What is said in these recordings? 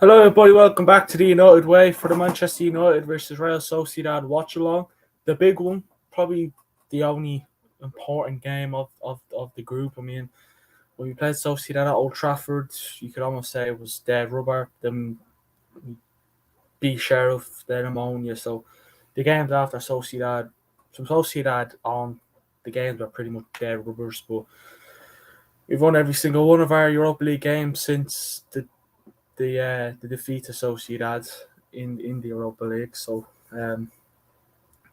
Hello, everybody. Welcome back to the United Way for the Manchester United versus Real Sociedad Watchalong. The big one, probably the only important game of the group. I mean, when we played Sociedad at Old Trafford, you could almost say it was dead rubber. Then beat Sheriff, then Ammonia. So the games after Sociedad, from Sociedad on, the games were pretty much dead rubbers. But we've won every single one of our Europa League games since the defeat to Sociedad in the Europa League. So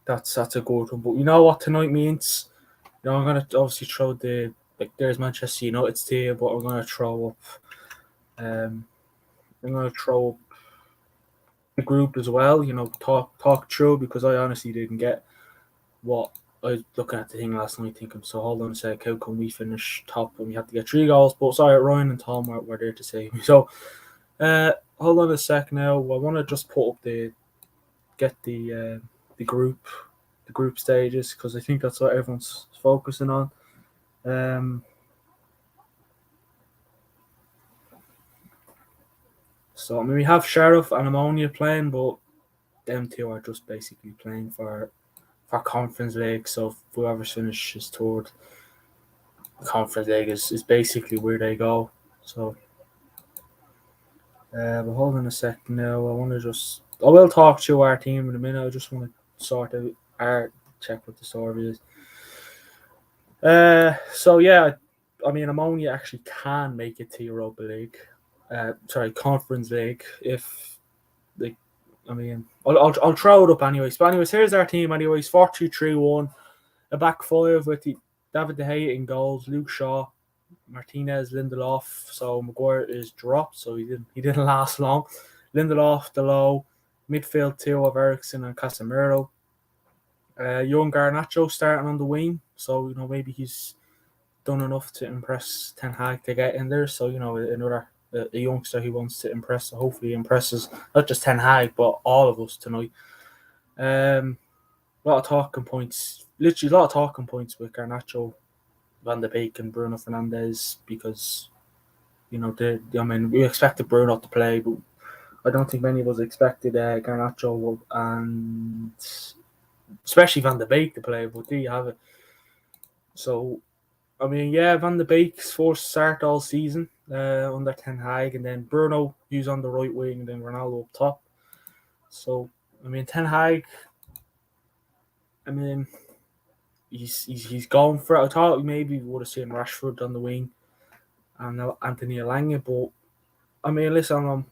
that's a good one. But you know what tonight means? You know, I'm gonna obviously throw there's Manchester United's team, but I'm gonna throw up the group as well. You know, talk through, because I honestly didn't get what I was looking at the thing last night, thinking, so hold on a sec, how can we finish top when we have to get 3 goals? But sorry, Ryan and Tom were there to save me. So hold on a sec now. I want to just put up the group stages, because I think that's what everyone's focusing on. So I mean, we have Sheriff and Ammonia playing, but them two are just basically playing for Conference League. So whoever finishes toward the Conference League is basically where they go. So but hold on a second now. I will talk to our team in a minute. I just want to sort out check what the story is. So yeah, I mean, Ammonia actually can make it to Europa League. Conference League. If like, I mean, I'll throw it up anyways. But anyways, here's our team. Anyways, 4-2-3-1, a back five with David De Gea in goals, Luke Shaw, Martinez, Lindelof. So Maguire is dropped, so he didn't last long. Lindelof, Delo, midfield two of Eriksen and Casemiro. Young Garnacho starting on the wing, so you know maybe he's done enough to impress Ten Hag to get in there. So you know another a youngster he wants to impress. So hopefully he impresses not just Ten Hag but all of us tonight. A lot of talking points, literally a lot of talking points with Garnacho, Van de Beek, and Bruno Fernandes, because you know we expected Bruno to play, but I don't think many of us expected Garnacho and especially Van de Beek to play. But there you have it. So I mean, yeah, Van de Beek's first start all season under Ten Hag, and then Bruno, who's on the right wing, and then Ronaldo up top. So, I mean, Ten Hag, I mean, he's going for it. I thought maybe we would have seen Rashford on the wing and Anthony Elanga, but I mean, listen, I'm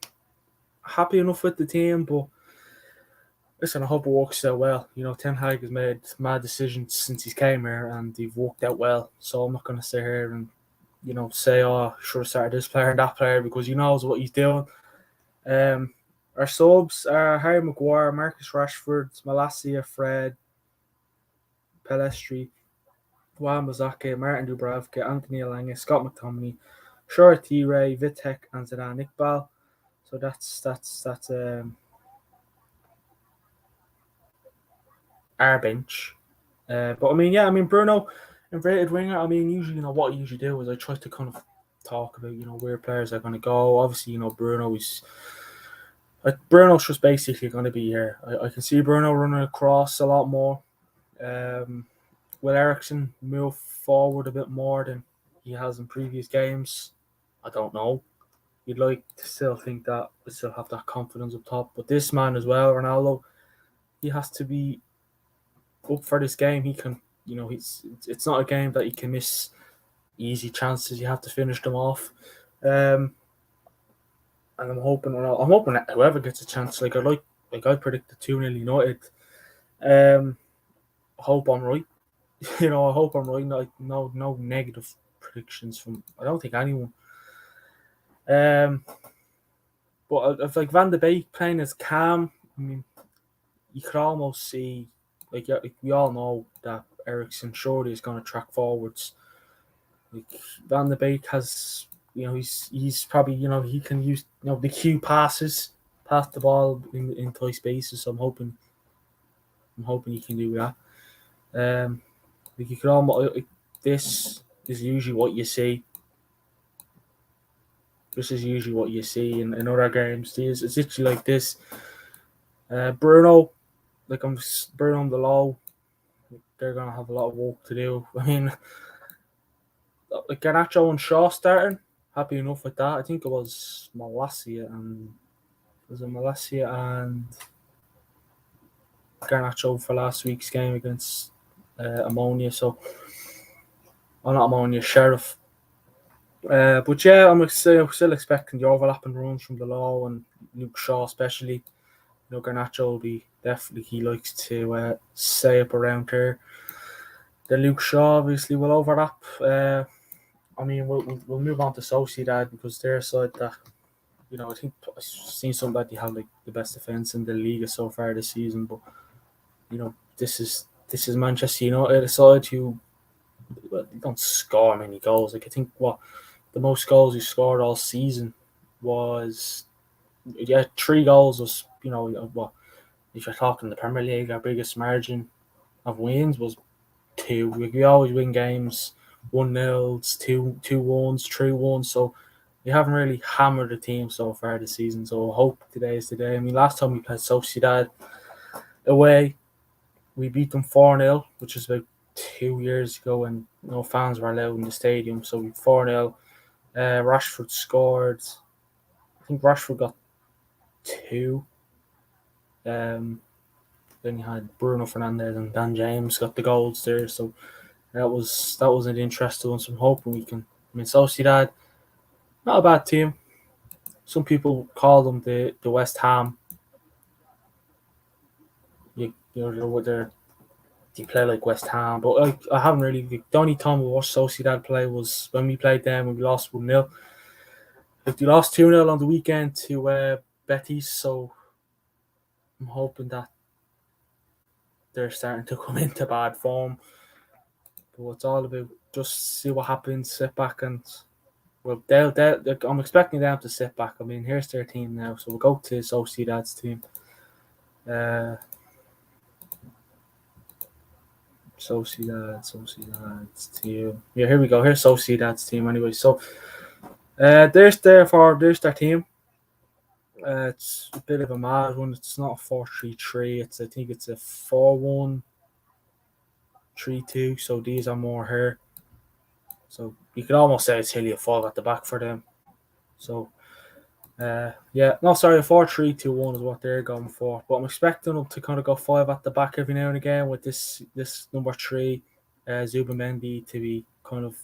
happy enough with the team, but listen, I hope it works out well. You know, Ten Hag has made mad decisions since he came here, and they've worked out well. So I'm not going to sit here and say, oh, should have started this player and that player, because he knows what he's doing. Our subs are Harry Maguire, Marcus Rashford, Malacia, Fred, Pelestri, Juan Bazaka, Martin Dubravka, Anthony Elanga, Scott McTominay, Shora T-Ray, Vitek, and Zidane Iqbal. So that's our bench. But I mean, Bruno, inverted winger. I mean, usually, what I usually do is I try to kind of talk about, where players are going to go. Obviously, Bruno's just basically going to be here. I can see Bruno running across a lot more. Will Eriksen move forward a bit more than he has in previous games? I don't know. You'd like to still think that we still have that confidence up top, but this man as well, Ronaldo, he has to be up for this game. He can, it's not a game that you can miss easy chances. You have to finish them off. And I'm hoping that whoever gets a chance, I predicted 2-0 United. I hope I'm right. I hope I'm right. No negative predictions from, I don't think, anyone. But if Van de Beek playing as calm, I mean, you could almost see, we all know that Eriksen surely is going to track forwards. Van de Beek has, he's probably, he can use, the Q passes, pass the ball in tight spaces. So I'm hoping he can do that. You could almost, this is usually what you see this is usually what you see in other games. It's literally like this. Bruno, like I'm Bruno on the low. They're gonna have a lot of work to do. I mean, like Garnacho and Shaw starting. Happy enough with that. I think it was Malacia and Garnacho for last week's game against Ammonia. So, not Ammonia, Sheriff. But yeah, I'm still expecting the overlapping runs from the low and Luke Shaw, especially. You know, Garnacho will be definitely, he likes to stay up around here. The Luke Shaw obviously will overlap. I mean, we'll move on to Sociedad because their side that, you know, I think I've seen somebody they have like the best defense in the league so far this season. But you know, this is Manchester United, a side who don't score many goals. Like I think what the most goals he scored all season was 3 goals. Was, you know, what if you're talking the Premier League, our biggest margin of wins was 2. We always win games 1-0, 2-1s, 3-1. So we haven't really hammered the team so far this season. So I hope today is the day. I mean, last time we played Sociedad away, we beat them 4-0, which is about 2 years ago, and no fans were allowed in the stadium. So we 4-0. Rashford scored. I think Rashford got 2. Then you had Bruno Fernandes and Dan James got the goals there. So that was an interesting one. So I'm hoping we can. I mean, Sociedad, not a bad team. Some people call them the West Ham. You know they play like West Ham, but I haven't really. The only time we watched Sociedad play was when we played them and we lost 1-0. Like they lost 2-0 on the weekend to Betis, so I'm hoping that they're starting to come into bad form. But it's all about just see what happens, sit back and well, I'm expecting them to sit back. I mean, here's their team now, so we'll go to Sociedad's team. Sociedad's team. Yeah, here we go. Here's Sociedad's team anyway. So there's their team. It's a bit of a mad one. It's not a 4-3-3. I think it's a 4-1-3-2. So these are more here. So you could almost say it's Hilly a 5 at the back for them. So a 4-3-2-1 is what they're going for. But I'm expecting them to kind of go 5 at the back every now and again with this number 3, Zubamendi, to be kind of,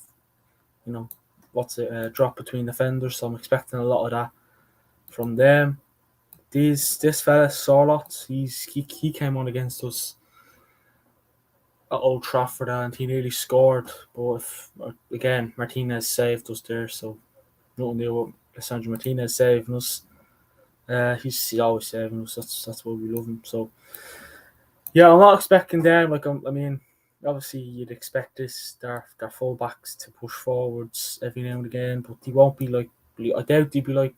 you know, drop between defenders. So I'm expecting a lot of that from them. This fella Sorlot, he came on against us at Old Trafford and he nearly scored, but again Martinez saved us there, so nothing new with Lisandro Martinez saving us. He's always saving us. That's why we love him. So yeah, I'm not expecting them. Like I mean, obviously you'd expect their fullbacks to push forwards every now and again, but they won't be like. I doubt they'd be like.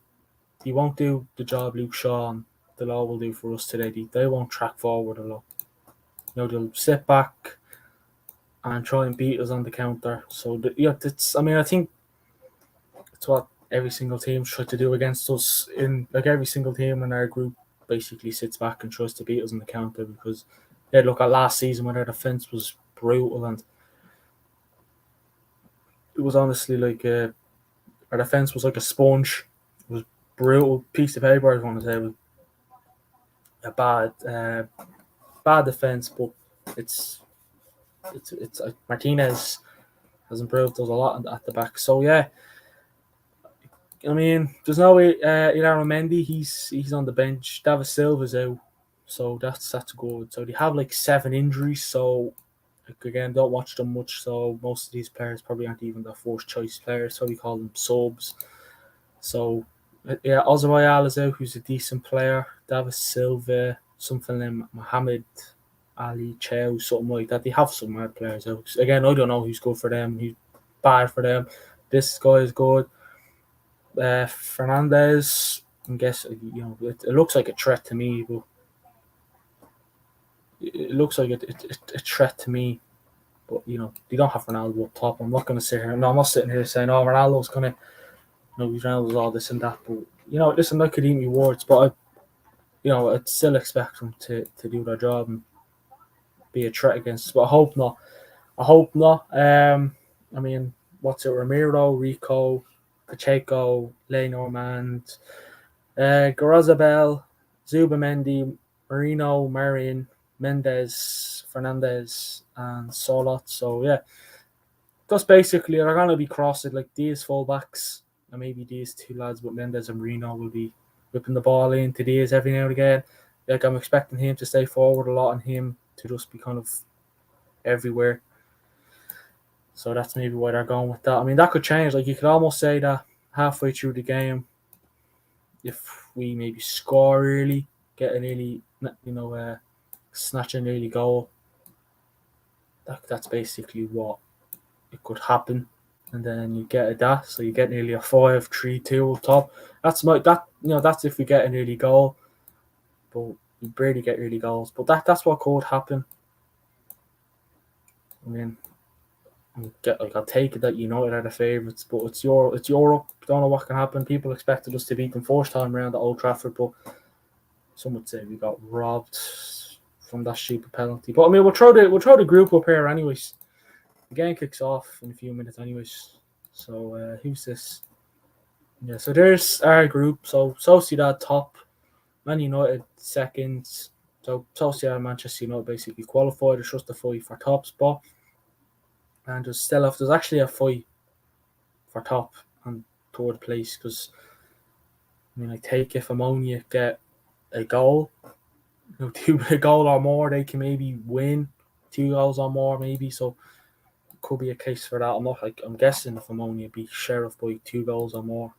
They won't do the job Luke Shaw and the law will do for us today. They won't track forward a lot. You know, they'll sit back and try and beat us on the counter. So I think it's what every single team tried to do against us. Every single team in our group basically sits back and tries to beat us on the counter because look at last season when our defense was brutal and it was honestly like our defense was like a sponge. It was brutal piece of paper. I want to say it was a bad defense, but it's Martinez has improved us a lot at the back. So yeah, I mean, there's no way. Ilaro Mendy, he's on the bench. David Silva's out, so that's good. So they have like 7 injuries. So again, don't watch them much. So most of these players probably aren't even their first choice players. So we call them subs. So yeah, Ozaroyal is out, who's a decent player. David Silva, something like Mohamed Ali Chow, something like that. They have some mad players out. Again, I don't know who's good for them, who's bad for them. This guy is good. Fernandez, I guess it looks like a threat to me, but it looks like a threat to me. But they don't have Ronaldo up top. I'm not going to sit here. No, I'm not sitting here saying, "Oh, Ronaldo's going to Ronaldo's all this and that, but listen, I could eat me words, but I'd still expect them to do their job and be a threat against us. But I hope not. I hope not. I mean, what's it? Ramiro, Rico, Pacheco, Lenormand, Garazabel, Zubamendi, Marino, Marin, Mendes, Fernandez, and Solot. So yeah, just basically they're gonna be crossed like these fullbacks and maybe these two lads, but Mendes and Marino will be whipping the ball into these every now and again. Like I'm expecting him to stay forward a lot and him to just be kind of everywhere. So that's maybe why they're going with that. I mean, that could change. Like you could almost say that halfway through the game, if we maybe score early, get an early, snatch an early goal, that's basically what it could happen. And then you get that, so you get nearly a 5-3-2 up top. That's if we get an early goal, but we barely get early goals. But that's what could happen. I mean, I'll take it that United are the favourites, but it's Europe. Don't know what can happen. People expected us to beat them first time around at Old Trafford, but some would say we got robbed from that stupid penalty. But I mean, we'll throw the group up here anyways. The game kicks off in a few minutes anyways. So who's this? Yeah, so there's our group. So Sociedad top, Man United second. So Sociedad and Manchester United basically qualified. It's just a fight for top spot. And there's actually a fight for top and third place because I take if Ammonia get a goal, a goal or more, they can maybe win 2 goals or more, maybe. So it could be a case for that. I'm guessing if Ammonia beat Sheriff by 2 goals or more,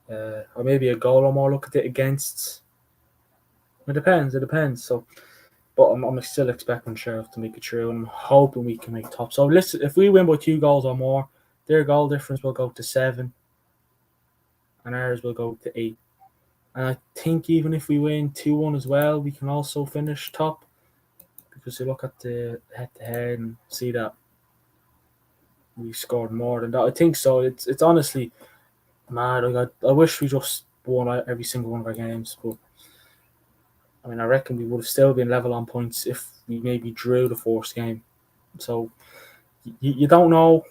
or maybe a goal or more. Look at it against. It depends. So, but I'm still expecting Sheriff to make it through, and I'm hoping we can make top. So listen, if we win by 2 goals or more, their goal difference will go to 7, and ours will go to 8. And I think even if we win 2-1 as well, we can also finish top because you look at the head-to-head and see that we scored more than that. I think so. It's honestly mad. I wish we just won every single one of our games, but I mean, I reckon we would have still been level on points if we maybe drew the first game. So you don't know,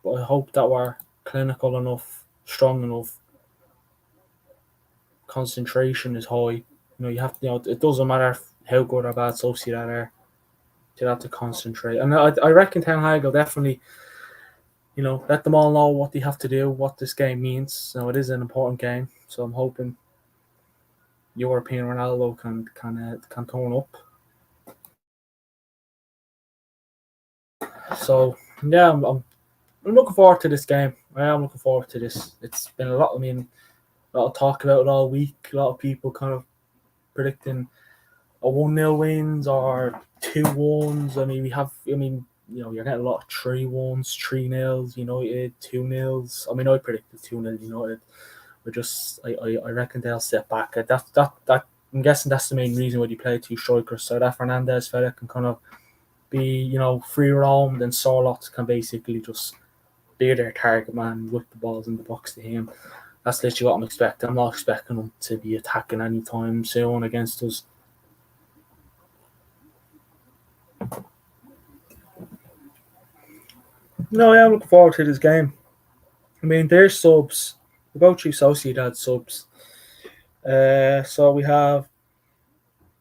but I hope that we're clinical enough, strong enough, concentration is high. You have to. It doesn't matter how good or bad Sociedad are. You have to concentrate, and I reckon Ten Hag will definitely, let them all know what they have to do, what this game means. So it is an important game. So I'm hoping European Ronaldo can turn up. So yeah, I'm looking forward to this game. I am looking forward to this. It's been a lot. I mean, a lot of talk about it all week. A lot of people kind of predicting a 1-0 wins or 2-1s. I mean, you're getting a lot of 3-1s, 3-0s, United, 2-0s. I mean, I predicted 2-0 United. I reckon they'll step back. That I'm guessing that's the main reason why they play 2 strikers. So that Fernandez fella can kind of be, free roamed, and Sorloth can basically just be their target man, whip the balls in the box to him. That's literally what I'm expecting. I'm not expecting them to be attacking anytime soon against us. No, yeah, I'm looking forward to this game. I mean, their subs. We'll go through Sociedad subs. So we have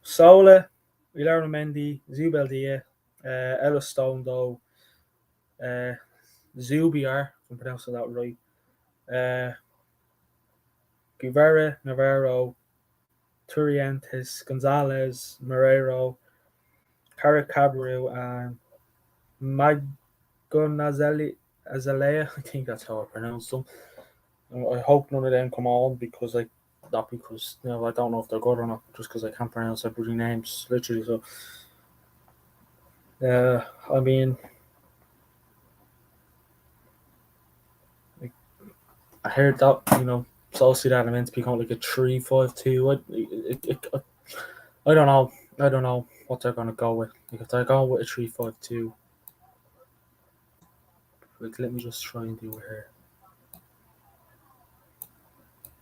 Sola, Guillermo Mendy, Zubeldia, Ellis Stondo, Zubiar, if I'm pronouncing that right, Guevara, Navarro, Turientes, Gonzalez, Morero, Caracabru, and Azalea. I think that's how I pronounce them. I hope none of them come on because not because I don't know if they're good or not, just because I can't pronounce their bloody names literally. So I mean, I heard that Sociedad are meant to become like a 3-5-2. I don't know. I don't know what they're gonna go with. Like if they're going with a 3-5-2, let me just try and do it here.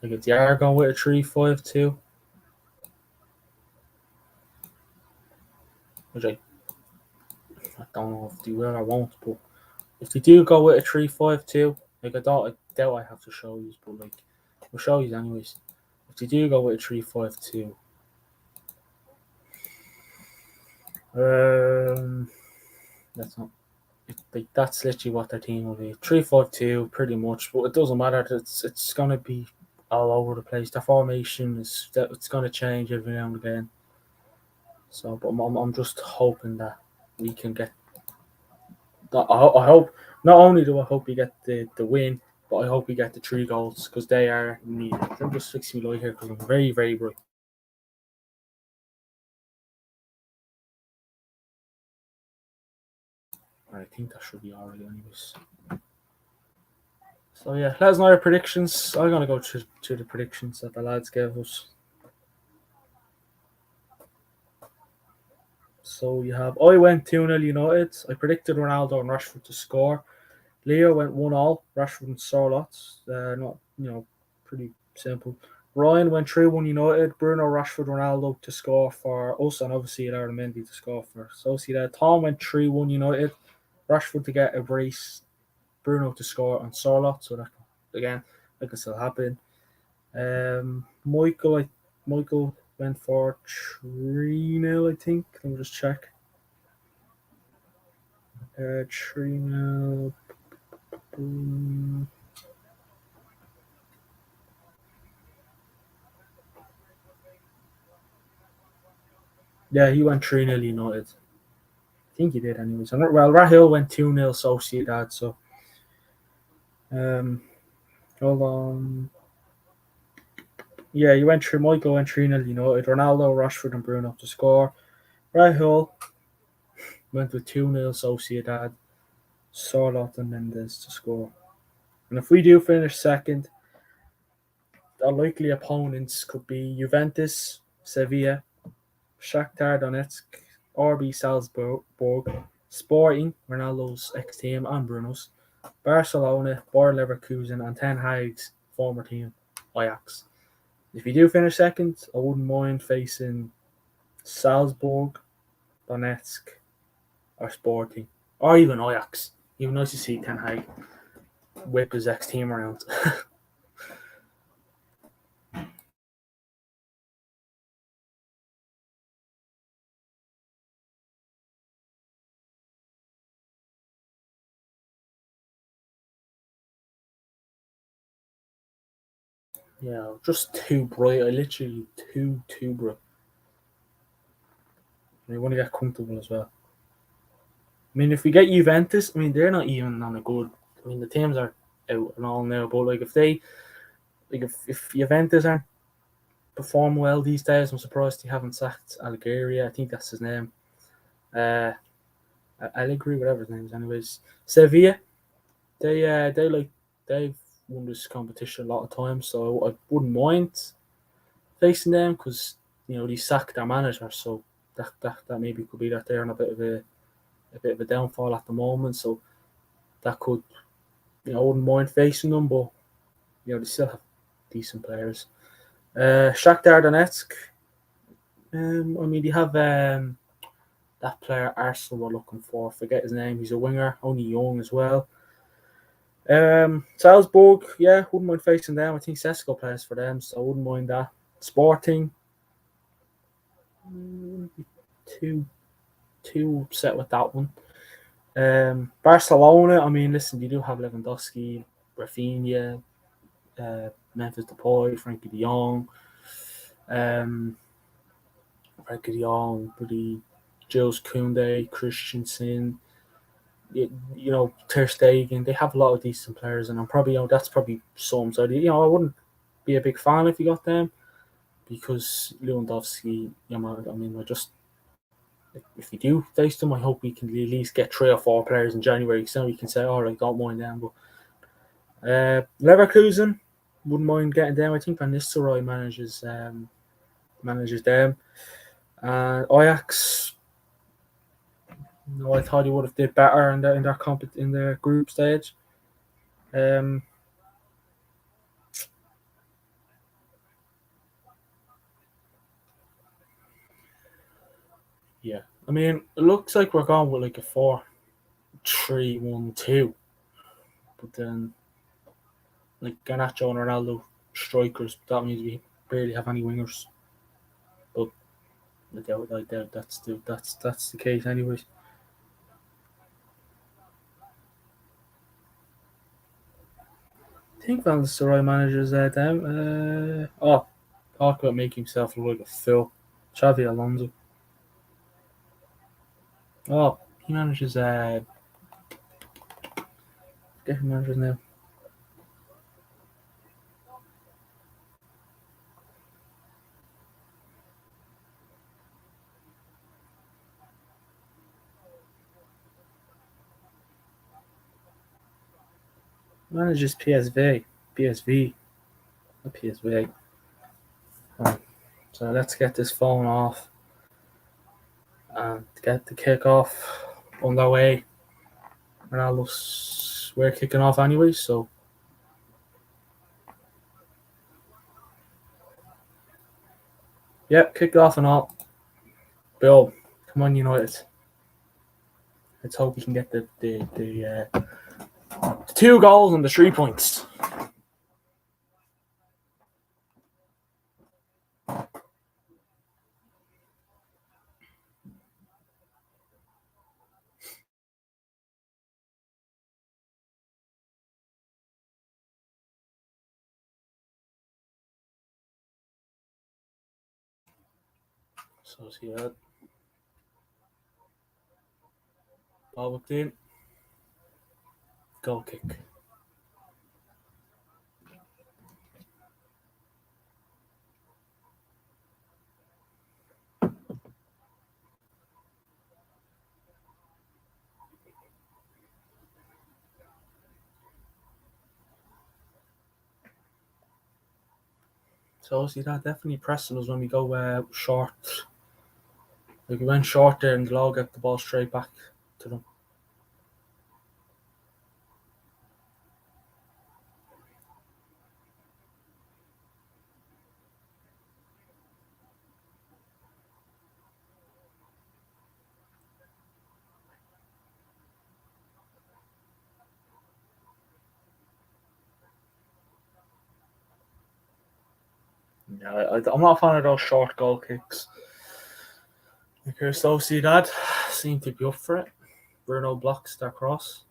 Like if they are going with a 3-5-2, which I don't know if they will or won't, but if they do go with a 3-5-2, like I doubt I have to show you, but like we'll show you anyways. If they do go with a 3-5-2, that's not like that's literally what their team will be. 3-5-2 pretty much, but it doesn't matter. It's gonna be all over the place. The formation is it's gonna change every now and again. So, but I'm just hoping that we can get. I hope not only do I hope we get the win, but I hope we get the 3 goals because they are needed. I'm just fixing my light here because I'm very very bright. I think that should be alright anyways. So yeah, let us know your predictions. I'm gonna go to the predictions that the lads gave us. So you have I went 2-0 United. I predicted Ronaldo and Rashford to score. Leo went 1-1, Rashford and Sorlot. Not pretty simple. Ryan went 3-1 United. Bruno, Rashford, Ronaldo to score for us, and obviously Lara Mendy to score for Sociedad. Tom went 3-1 United. Rashford to get a brace, Bruno to score, and Sorlot. So that again, that can still happen. Michael went for 3-0, I think. Let me just check. 3-0. Yeah, he went 3-0 United. I think he did anyways. Well, Rahil went 2-0 Sociedad, so hold on. Yeah, you went through Michael went 3-0 United, Ronaldo, Rashford and Bruno to score. Rahil went with 2-0 Sociedad, Sorlot and Mendes to score. And if we do finish second, our likely opponents could be Juventus, Sevilla, Shakhtar Donetsk, RB Salzburg, Sporting, Ronaldo's ex-team and Bruno's, Barcelona, Bayer Leverkusen and Ten Hag's former team, Ajax. If you do finish second, I wouldn't mind facing Salzburg, Donetsk, or Sporting, or even Ajax. Even nice to see Ten Hag whip his ex-team around. Yeah, just too bright. I literally too bright. I want to get comfortable as well. I mean, if we get Juventus, I mean they're not even on a good. I mean the teams are out and all now, but like if they, like if Juventus aren't perform well these days, I'm surprised they haven't sacked Algeria. I think that's his name. Uh, Allegri, whatever his name is. Anyways, Sevilla, they like they've won this competition a lot of times, so I wouldn't mind facing them because they sacked their manager, so that maybe could be that they're on a bit of a downfall at the moment. So that could I wouldn't mind facing them, but they still have decent players. Shakhtar Donetsk. I mean, they have that player Arsenal were looking for. Forget his name. He's a winger, only young as well. Salzburg, yeah, wouldn't mind facing them. I think Sesko plays for them, so I wouldn't mind that. Sporting, too upset with that one. Barcelona, I mean, listen, you do have Lewandowski, Rafinha, Memphis Depay, Frankie De Jong, Jules Koundé, Christensen, Ter Stegen. They have a lot of decent players, and I'm probably that's probably some. So I wouldn't be a big fan if you got them because Lewandowski. I mean, I just if we do face them, I hope we can at least get 3 or 4 players in January, so we can say, all right, don't mind them. But Leverkusen, wouldn't mind getting them. I think Van Nistelrooy manages them. And Ajax, I thought he would have did better in their group stage. I mean, it looks like we're going with like a 4-3-1-2, but then like Garnacho and Ronaldo strikers. That means we barely have any wingers. But I doubt that's the case, anyways. I think Van Nistelrooy manages them. Talk about making himself look like a fool. Xavi Alonso. Oh, he manages. Get who manages now. Manages PSV. PSV. Not PSV. So let's get this phone off and get the kick off on the way. Ronaldo's we're kicking off anyway, so yeah, kicked off and all. Bill, come on, United. Let's hope we can get the 2 goals and the 3 points. So see that. Ball whipped in. Goal kick. So see that definitely pressing us when we go short. Like we went short there and they'll all get the ball straight back to them. Yeah, I'm not a fan of those short goal kicks. Like Against Real Sociedad seem to be up for it. Bruno blocks that cross.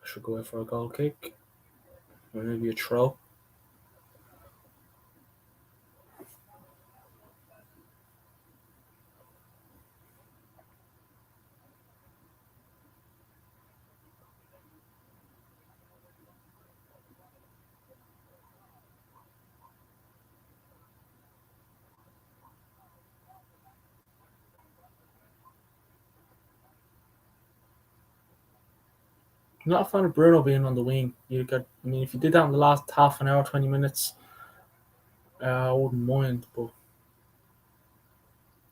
Should go in for a goal kick. Or maybe a throw. I'm not a fan of Bruno being on the wing. If you did that in the last half an hour, 20 minutes, I wouldn't mind. But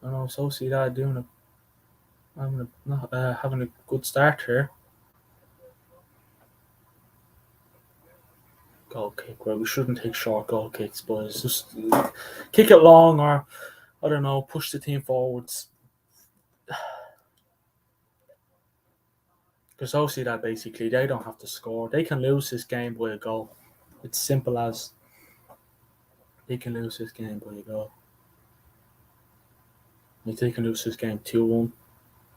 I don't know, Sociedad doing it, having a good start here. Goal kick. Well, we shouldn't take short goal kicks, boys. Just kick it long, or I don't know, push the team forwards. Because Sociedad basically they don't have to score. They can lose this game by a goal. It's simple as they can lose this game by a goal. Like they can lose this game 2-1,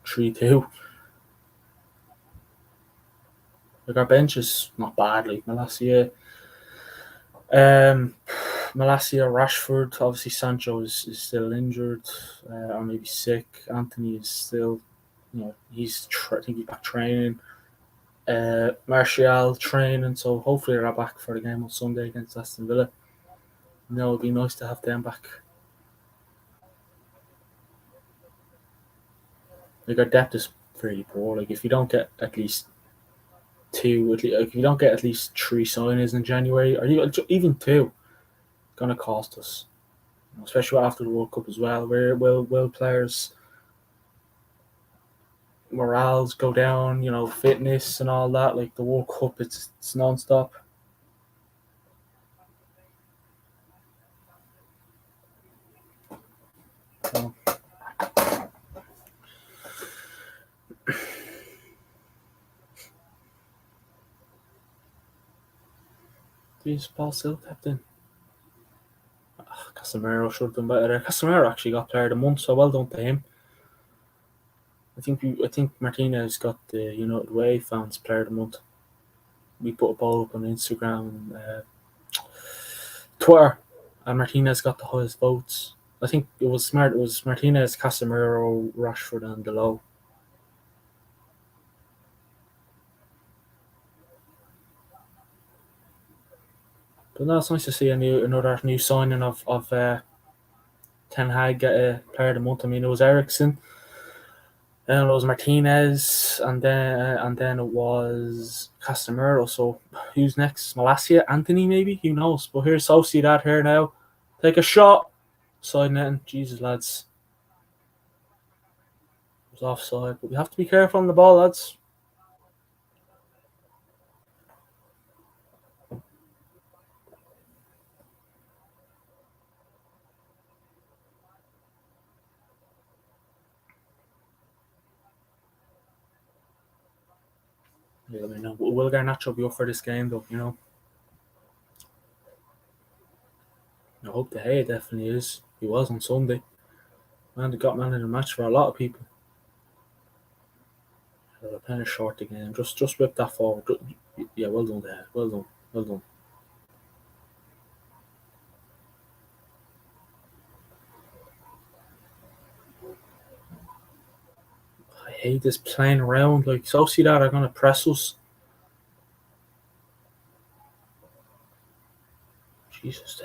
3-2. Like our bench is not bad. Like Malacia, Rashford. Obviously, Sancho is still injured or maybe sick. Anthony is still, I think he's back training. Martial training, so hopefully they're back for the game on Sunday against Aston Villa. It'd be nice to have them back. Like our depth is pretty poor. Like if you don't get at least if you don't get at least 3 signings in January, or even 2, it's gonna cost us. Especially after the World Cup as well, where will players' morales go down, fitness and all that. Like the World Cup, it's non-stop. So, geez, Paul still captain. Casemiro should have done better there. Casemiro actually got player of the month, so well done to him. I think Martinez got the United Way fans player of the month. We put a poll up on Instagram and Twitter, and Martinez got the highest votes. I think it was smart. It was Martinez, Casemiro, Rashford, and Delo. But no, it's nice to see another new signing of Ten Hag get a player of the month. I mean, it was Ericsson, then it was Martinez, and then it was Casemiro. So who's next? Malacia, Anthony, maybe? Who knows? But here's Sociedad here now. Take a shot. Side netting. Jesus, lads. It was offside. But we have to be careful on the ball, lads. Yeah, I mean, will Garnacho be up for this game, though? I hope De Gea definitely is. He was on Sunday. Man, they got man of the match for a lot of people. They're playing a short again. Just whip that forward. Yeah, well done there. Well done. Well done. I hate this playing around. Like, Sociedad are going to press us. Jesus,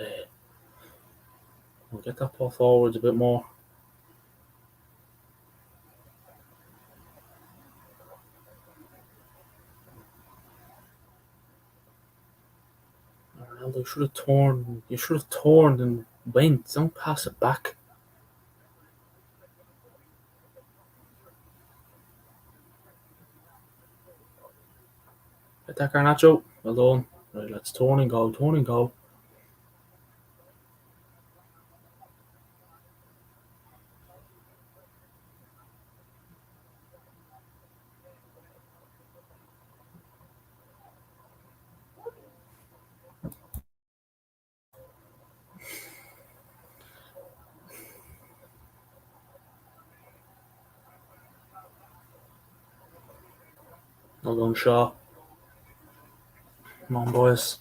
we'll get that ball forwards a bit more. Ronaldo should have torn. You should have torn and went. Don't pass it back. Get that Garnacho. Well done. Right, let's turn and go. Turn and go. Well done, Shaw. Come on, boys.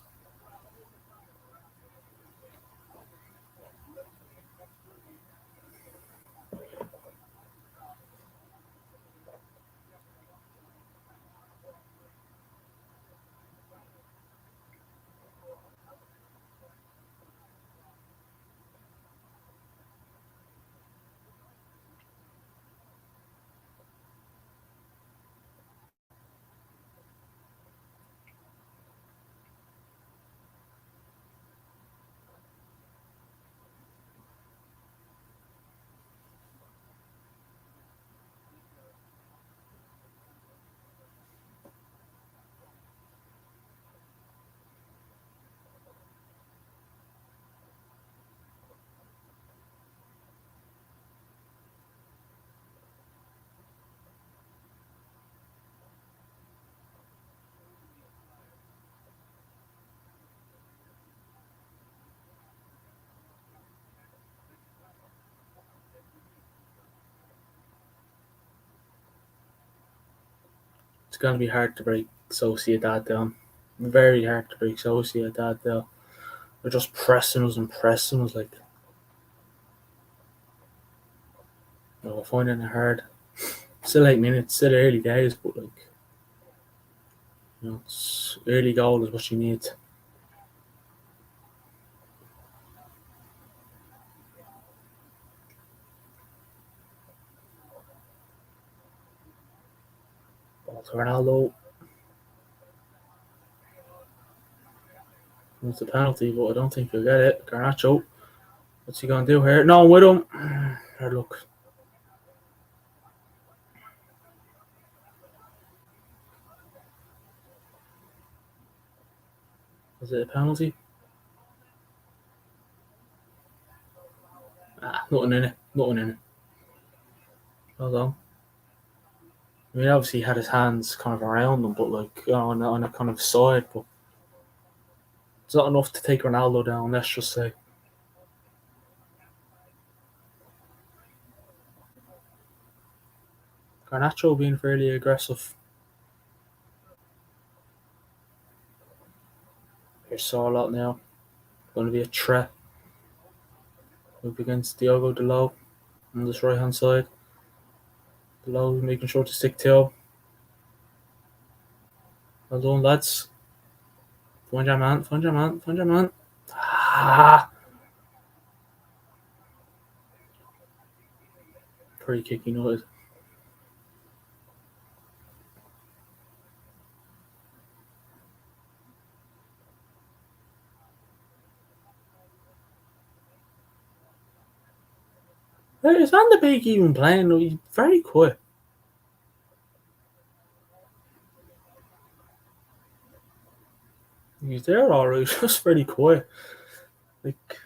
It's going to be hard to break Sociedad down. Very hard to break Sociedad down. They're just pressing us and pressing us like. We're finding it hard. Still 8 minutes, still early days, but like, it's early goal is what you need. Ball to Ronaldo. It's a penalty, but I don't think he'll get it. Garnacho. What's he going to do here? No, with him. Here, look. Is it a penalty? Nothing in it. Nothing in it. Although, I mean, obviously he had his hands kind of around them, but like on a kind of side. But it's not enough to take Ronaldo down. Let's just say. Garnacho being fairly aggressive. Here's saw a lot now. Going to be a threat up against Diogo Dalot on this right hand side. Dalot making sure to stick to. Well done, lads. Find your man, find your man, find your man. Ah, pretty kick United. Is Van de Beek even playing? No, he's very quiet. He's there alright, just very quiet. Like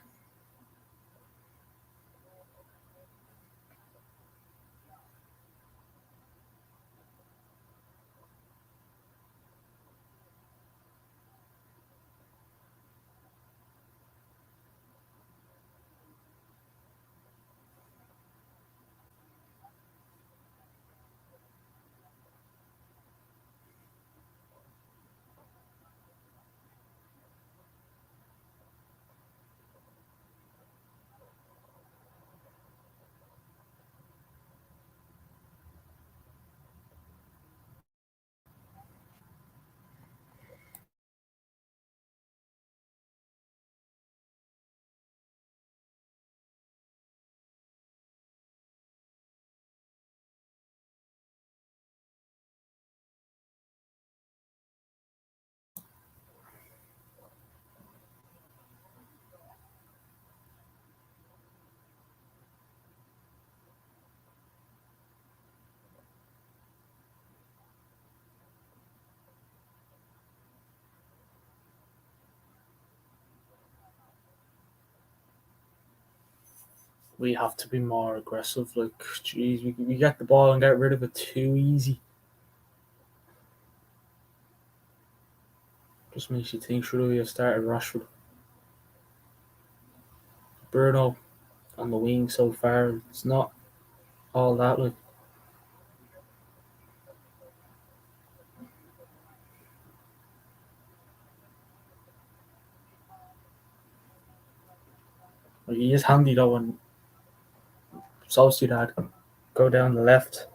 we have to be more aggressive. Like, jeez, we get the ball and get rid of it too easy. Just makes you think, should we have started Rashford? Bruno on the wing so far, it's not all that. Like he is handy though when Sociedad go down the left.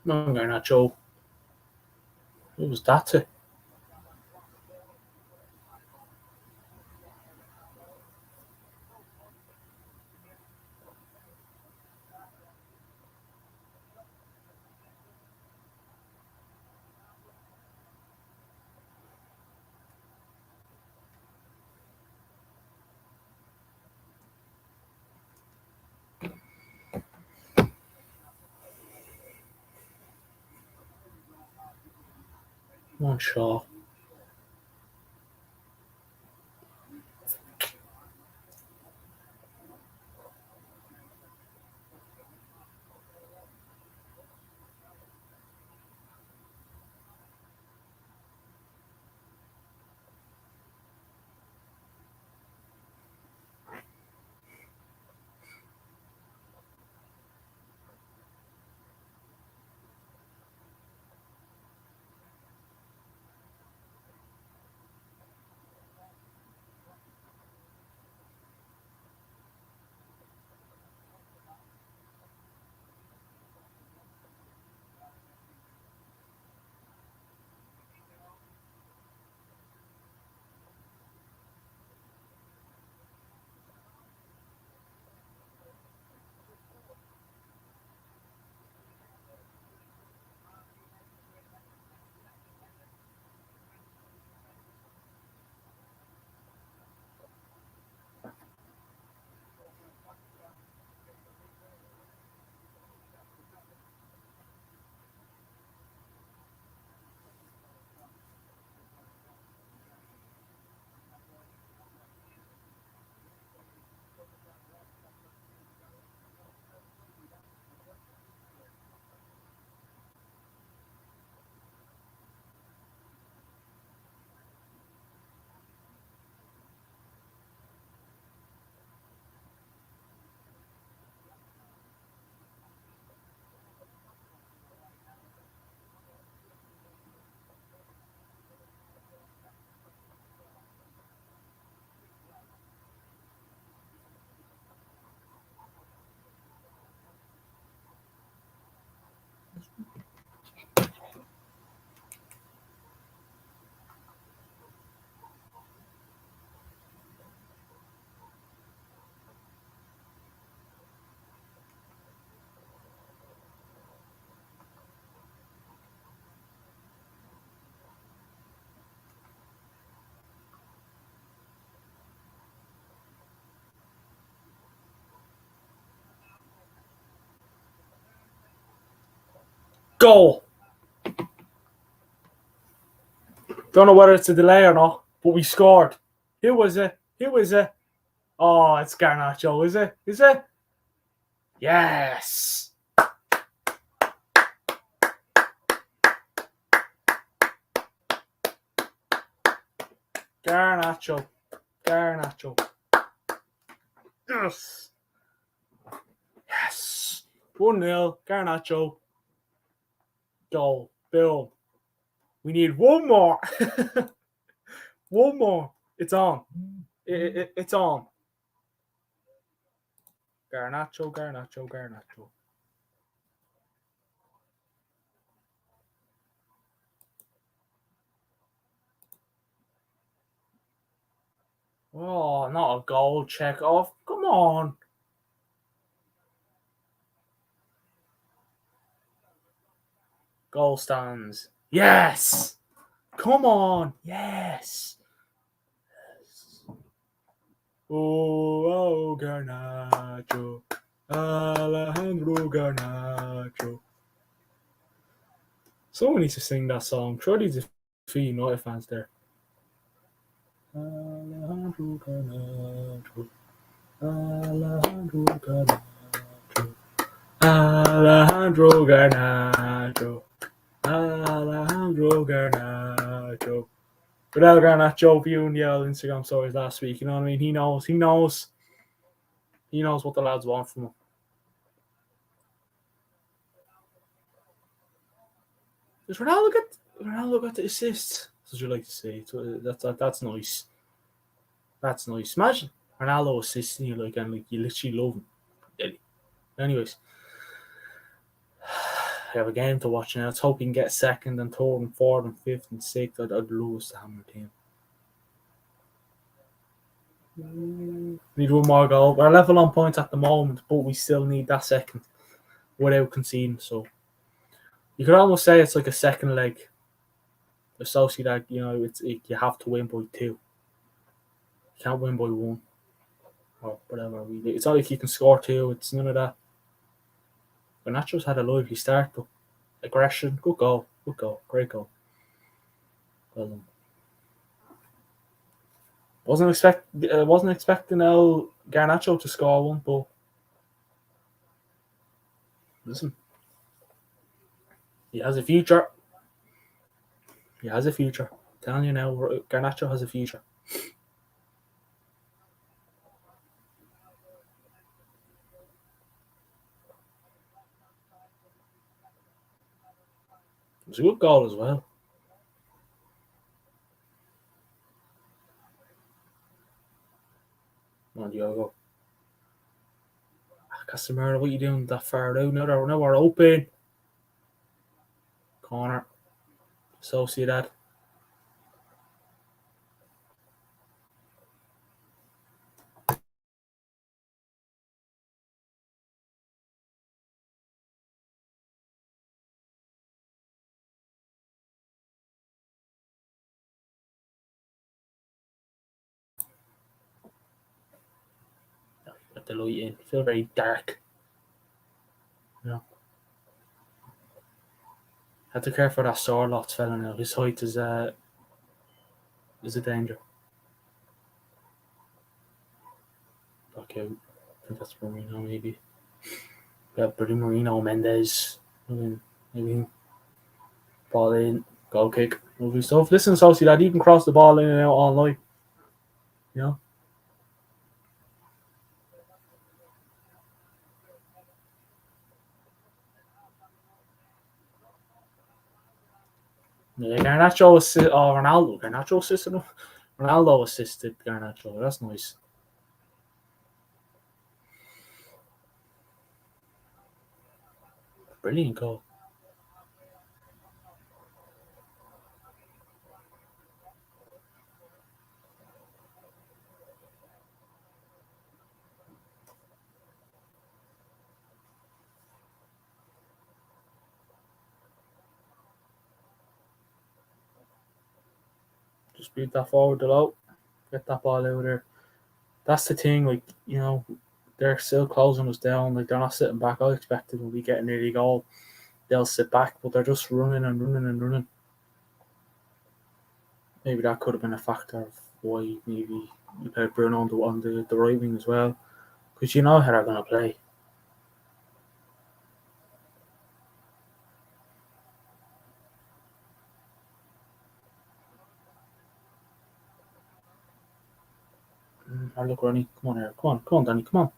No, Garnacho. Who was that to? One shot. Goal. Don't know whether it's a delay or not, but we scored. Who was it? Who was it? Oh, it's Garnacho, is it? Is it? Yes. Garnacho. Garnacho. Yes. Yes. 1-0. Garnacho. Goal. Boom. We need one more. One more. It's on. It's on. Garnacho, Garnacho, Garnacho. Oh, not a goal check off. Come on. Goal stands. Yes. Come on. Yes. Oh, Garnacho. Alejandro Garnacho. Someone needs to sing that song. Surely there's a few United fans there. Alejandro Garnacho. Alejandro Garnacho. Alejandro Garnacho. Alejandro Garnacho. Without Garnacho viewing the Instagram stories last week, you know what I mean? He knows what the lads want from him. Does Ronaldo got the assist? As you like to say, that's nice. That's nice. Imagine Ronaldo assisting you and you literally love him. Anyways, I have a game to watch now. Let's hope we can get second and third and fourth and fifth and sixth. I'd love us to hammer team. Need one more goal. We're level on points at the moment, but we still need that second without conceding. So you could almost say it's like a second leg. The Sociedad, you have to win by 2. You can't win by 1 or whatever. It's not like you can score 2. It's none of that. But Nacho's had a lively start, though. Aggression, good goal, great goal. Well, wasn't expecting El Garnacho to score one, but listen, he has a future. He has a future. I'm telling you now, Garnacho has a future. It was a good goal as well. On Diogo. Casemiro, what are you doing that far out? Now we're open. Corner. Sociedad. Let the light in. Feel very dark. You know. Had to care for that Sorlots fella now. His height is a danger. Okay, I think that's Marino maybe. Yeah, Bruno Marino, Mendes. Maybe ball in, goal kick, moving stuff. Listen, Sociedad, you can cross the ball in and out all night. You know? Yeah, Garnacho assist, Ronaldo. Garnacho assisted him. Ronaldo assisted Garnacho. That's nice. Brilliant goal. Just beat that forward a lot. Get that ball out there. That's the thing, like, they're still closing us down. Like, they're not sitting back. I expected when we get near the goal, they'll sit back, but they're just running and running and running. Maybe that could have been a factor of why maybe you played Bruno on the right wing as well. Because you know how they're going to play. Oh, look, Ronnie, come on here. Come on, Danny, come on.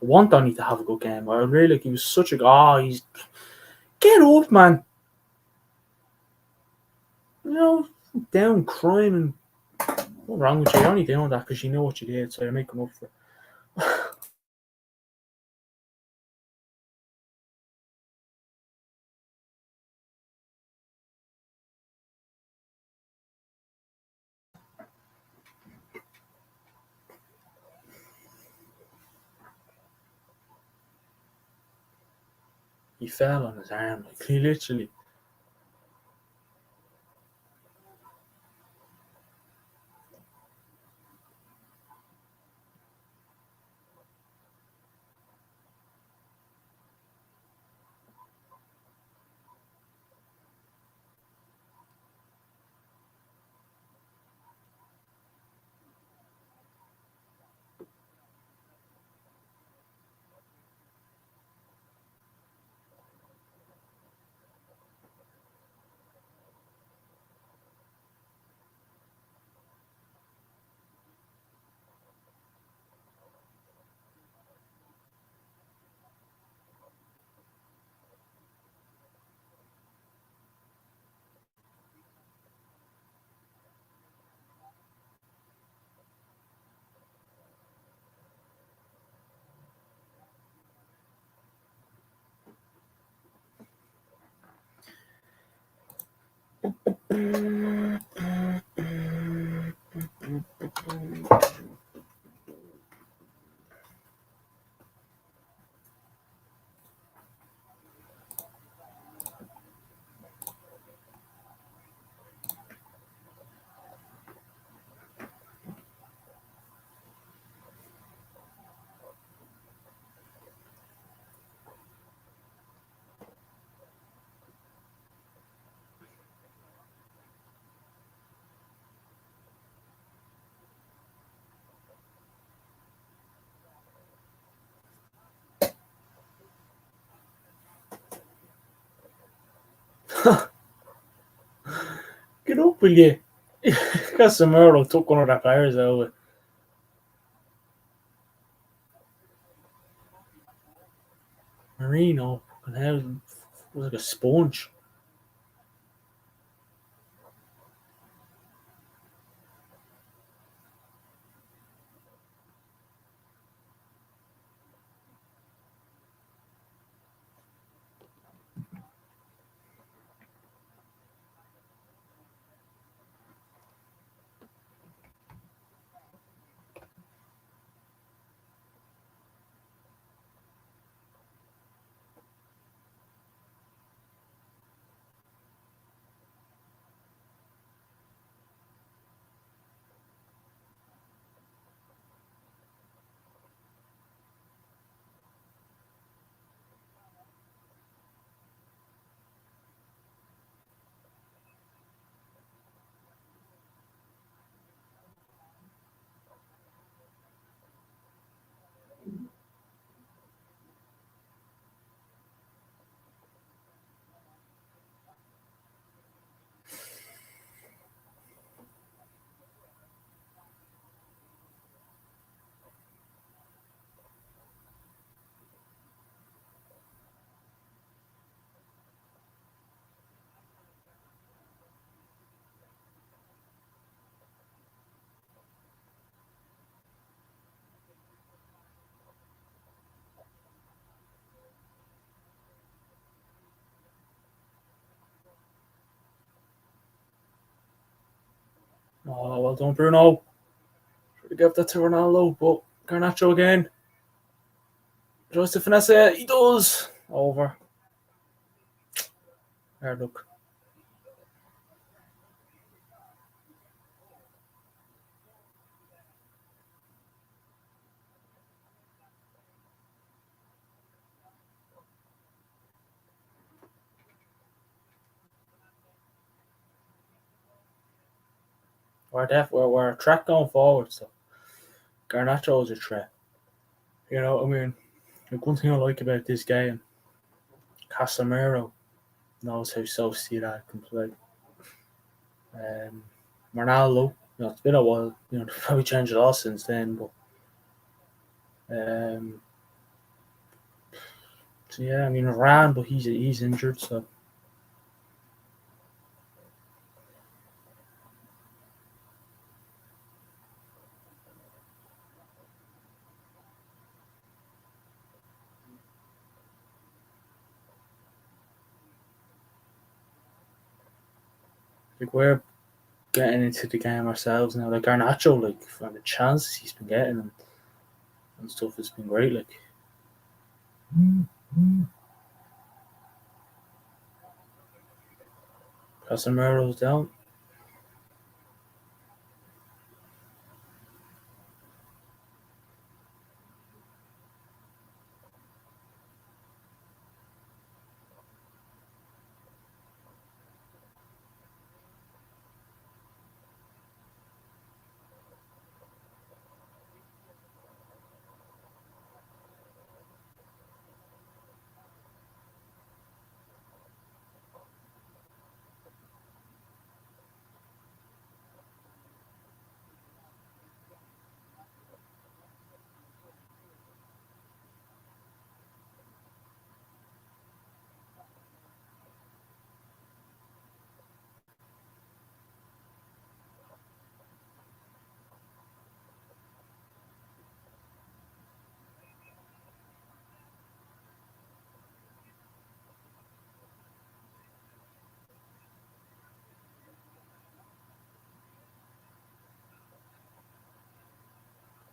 I want Danny to have a good game. I really like he was such a he's get up, man. You know, down crying and what's wrong with you? You're only doing that because you know what you did, so you're making up for it. He fell on his arm, like he literally. Get up, will you? Casemiro took one of their players out. Marino, fucking hell, was like a sponge. Oh, well done, Bruno. Should have given that to Ronaldo, but Garnacho again. Tries to finesse it. He does. Over. Hard look. We're a track going forward, so Garnacho is a threat. You know, I mean, like one thing I like about this game, Casemiro knows how Sociedad can play. Um, Ronaldo, it's been a while. They've probably changed a lot since then, but um, so yeah, I mean, Varane, but he's injured, so like we're getting into the game ourselves now. Like Garnacho, like from the chances he's been getting and stuff, has been great. Like Casemiro's down.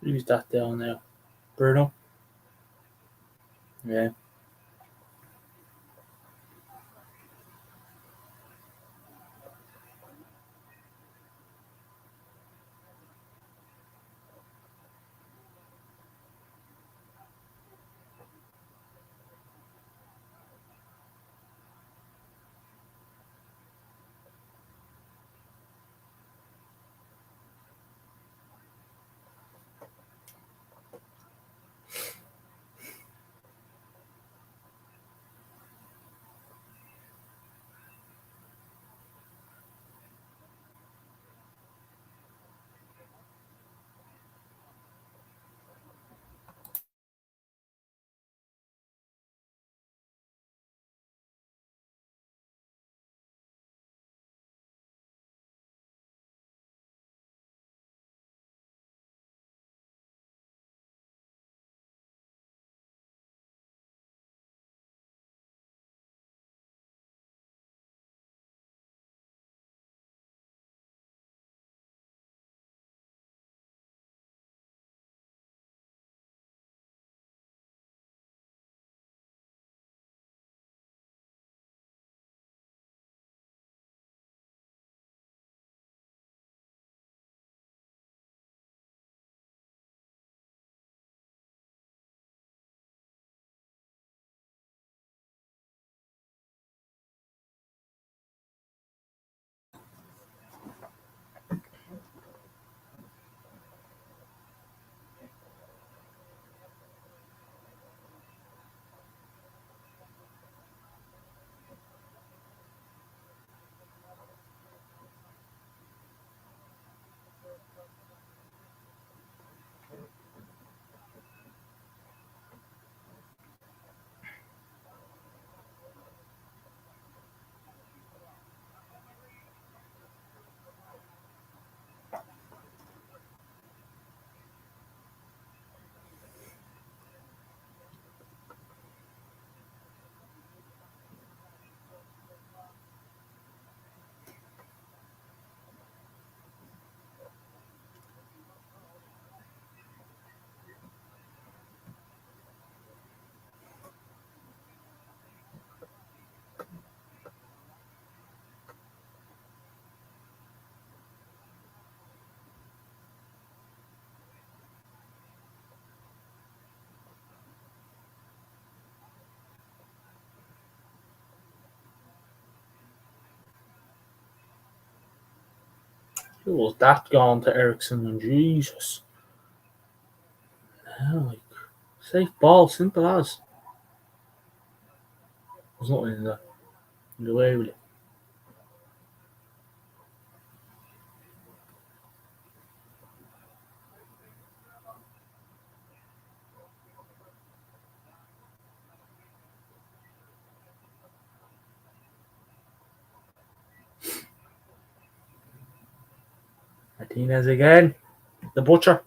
Who's that down there? Bruno. Yeah. Who was that gone to Ericsson and Jesus? Yeah, like, safe ball, simple as. There's nothing in the way with it. Martinez again. The butcher.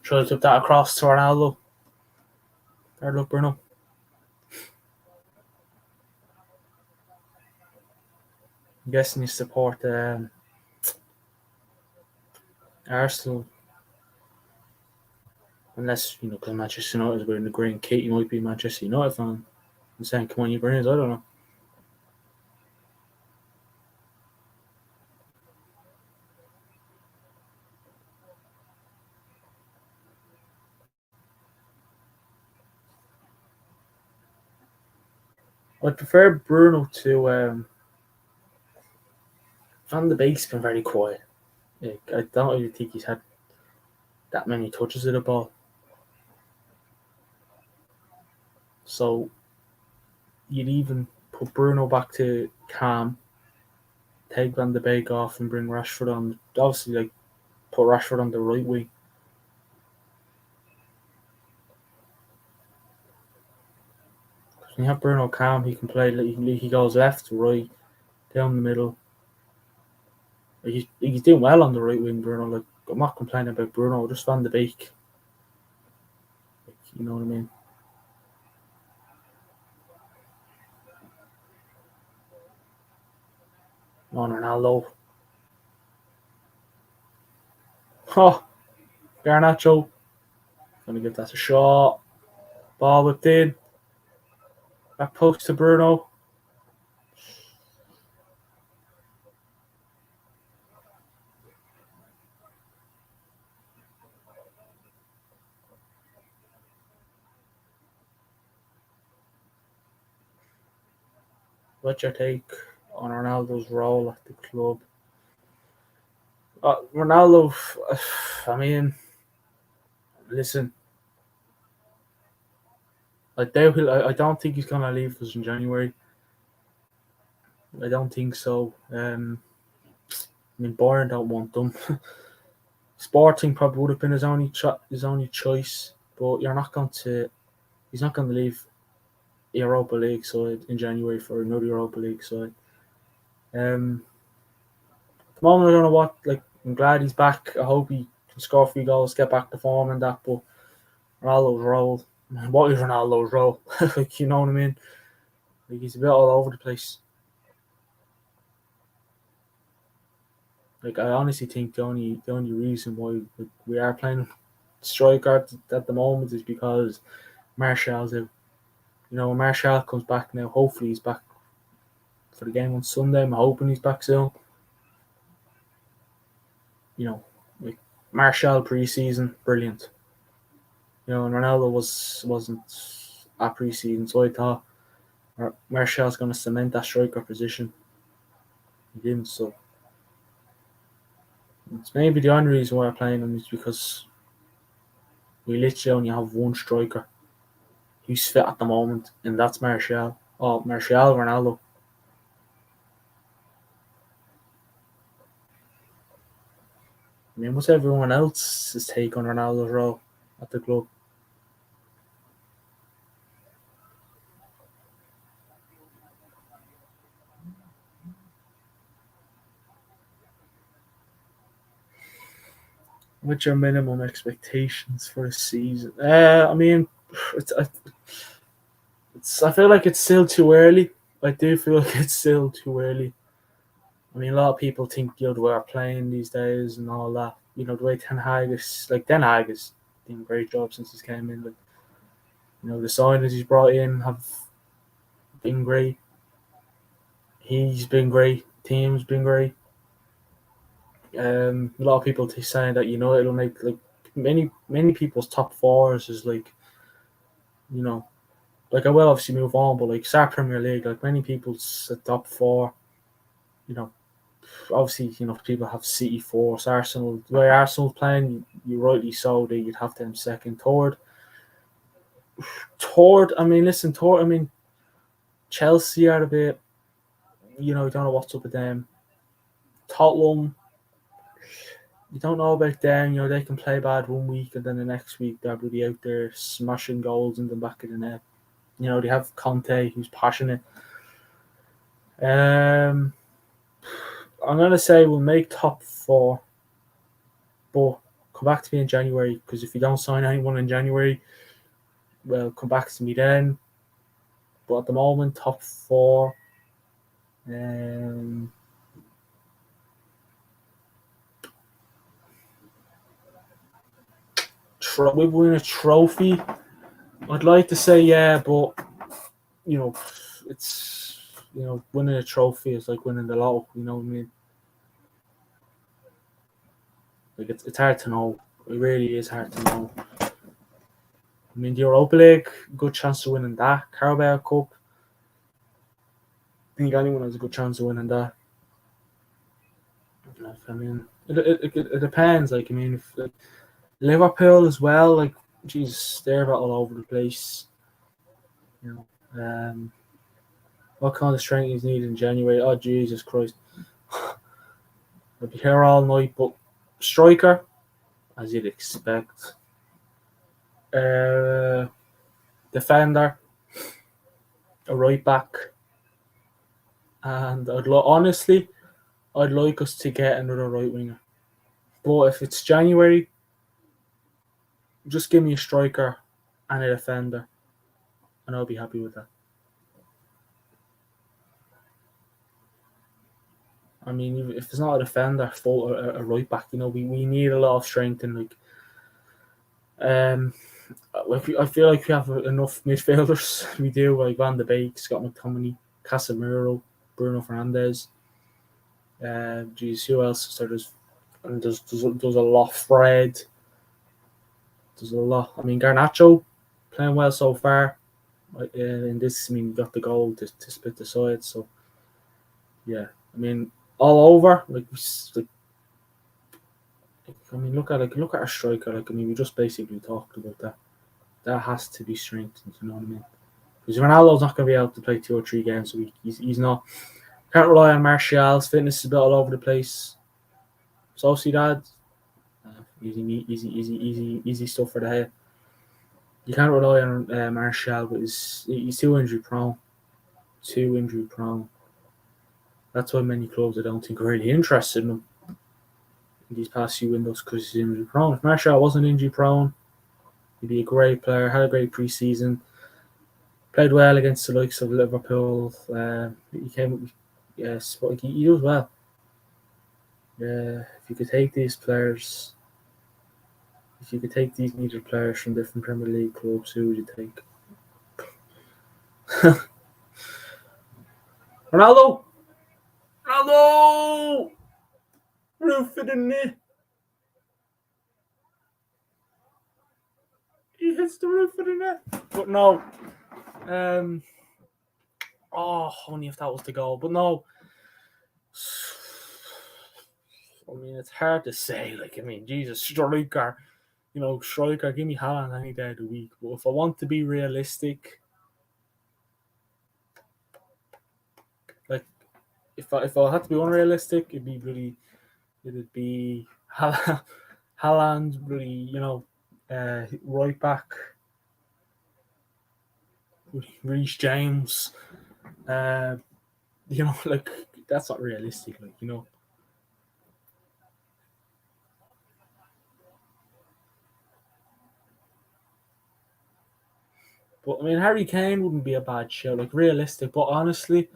Try to tip that across to Ronaldo. Hard luck, Bruno. I'm guessing you support Arsenal. Unless, because Manchester United is wearing the green kit, you might be a Manchester United fan. I'm saying, come on, you Burners, I don't know. I prefer Bruno to Van de Beek's been very quiet. Like, I don't really think he's had that many touches of the ball. So you'd even put Bruno back to Cam, take Van de Beek off and bring Rashford on. Obviously, like, put Rashford on the right wing. When you have Bruno Cam, he can play. He goes left, right, down the middle. Like, he's doing well on the right wing, Bruno. Like, I'm not complaining about Bruno, just Van de Beek. Like, you know what I mean? On Ronaldo. Oh, Garnacho. Gonna give that a shot. Ball whipped in. Back post to Bruno. What's your take on Ronaldo's role at the club? Ronaldo, I mean, listen, I don't think he's gonna leave us in January. I don't think so. I mean, Bayern don't want them. Sporting probably would have been his only choice, but you're not going to. He's not going to leave Europa League side in January for another Europa League side. At the moment, I don't know what. Like, I'm glad he's back. I hope he can score a few goals, get back to form and that. But Ronaldo's role, what is Ronaldo's role? Like, you know what I mean? Like, he's a bit all over the place. Like, I honestly think the only reason why we are playing striker at the moment is because Martial's out. When Martial comes back now, hopefully he's back for the game on Sunday. I'm hoping he's back soon. Like, Martial pre-season, brilliant. And Ronaldo wasn't at pre-season, so I thought Martial's going to cement that striker position. He didn't, so it's maybe the only reason why we're playing him is because we literally only have one striker who's fit at the moment, and that's Martial. Oh, Martial, Ronaldo. I mean, what's everyone else's take on Ronaldo's role at the club? What's your minimum expectations for the season? I mean, it's I feel like it's still too early. I do feel like it's still too early. I mean, a lot of people think, the way we're playing these days and all that. The way Ten Hag is doing a great job since he's came in. Like, the signings he's brought in have been great. He's been great. Team's been great. A lot of people saying that it'll make like many people's top fours is like like I will obviously move on, but like start Premier League, like many people's top four, you know, obviously people have City fourth, Arsenal. The way Arsenal's playing, you rightly so that you'd have them second, third. I mean, listen, third. I mean, Chelsea are a bit, you don't know what's up with them. Tottenham, you don't know about them. They can play bad one week and then the next week they're bloody out there smashing goals in the back of the net. They have Conte, who's passionate. I'm gonna say we'll make top four, but come back to me in January, because if you don't sign anyone in January, well, come back to me then. But at the moment, top four. We win a trophy. I'd like to say yeah, but it's winning a trophy is like winning the lotto. You know what I mean? Like it's hard to know. It really is hard to know. I mean, the Europa League, good chance of winning that. Carabao Cup, I think anyone has a good chance of winning that. I mean, it depends. Like, I mean, if Liverpool as well, like, geez, they're all over the place. What kind of strength is needed in January? Oh, Jesus Christ. I'll be here all night, but striker, as you'd expect. Defender, a right back, and honestly, I'd like us to get another right winger. But if it's January, just give me a striker and a defender, and I'll be happy with that. I mean, if it's not a defender, full a right back, we need a lot of strength and like. I feel like we have enough midfielders. We do, like Van de Beek, Scott McTominay, Casemiro, Bruno Fernandes. Who else? So there's a lot. Fred. There's a lot. I mean, Garnacho playing well so far. In this, I mean, got the goal to split the side. So yeah, I mean, all over. I mean, look at our striker. Like, I mean, we just basically talked about that. That has to be strengthened. You know what I mean? Because Ronaldo's not going to be able to play 2 or 3 games a week. He's not. Can't rely on Martial's fitness is a bit all over the place. Sociedad, easy stuff for the head. You can't rely on Martial, but he's too injury prone. Too injury prone. That's why many clubs I don't think are really interested in him in these past few windows, because he's injury prone. If Martial wasn't injury prone, he'd be a great player. Had a great preseason. Played well against the likes of Liverpool. He came, yes, but he does well. Yeah, if you could take these players, if you could take these needed players from different Premier League clubs, who would you take? Ronaldo! Ronaldo! Roof it in there. He hits the roof of the net. But no. Only if that was the goal. But no. I mean, it's hard to say. Like, I mean, Jesus, striker. Striker, give me Haaland any day of the week. But if I want to be realistic, like, if I had to be unrealistic, it'd be Haaland, really, right back, Reece James, like, that's not realistic, like. But I mean, Harry Kane wouldn't be a bad show, like realistic. But honestly,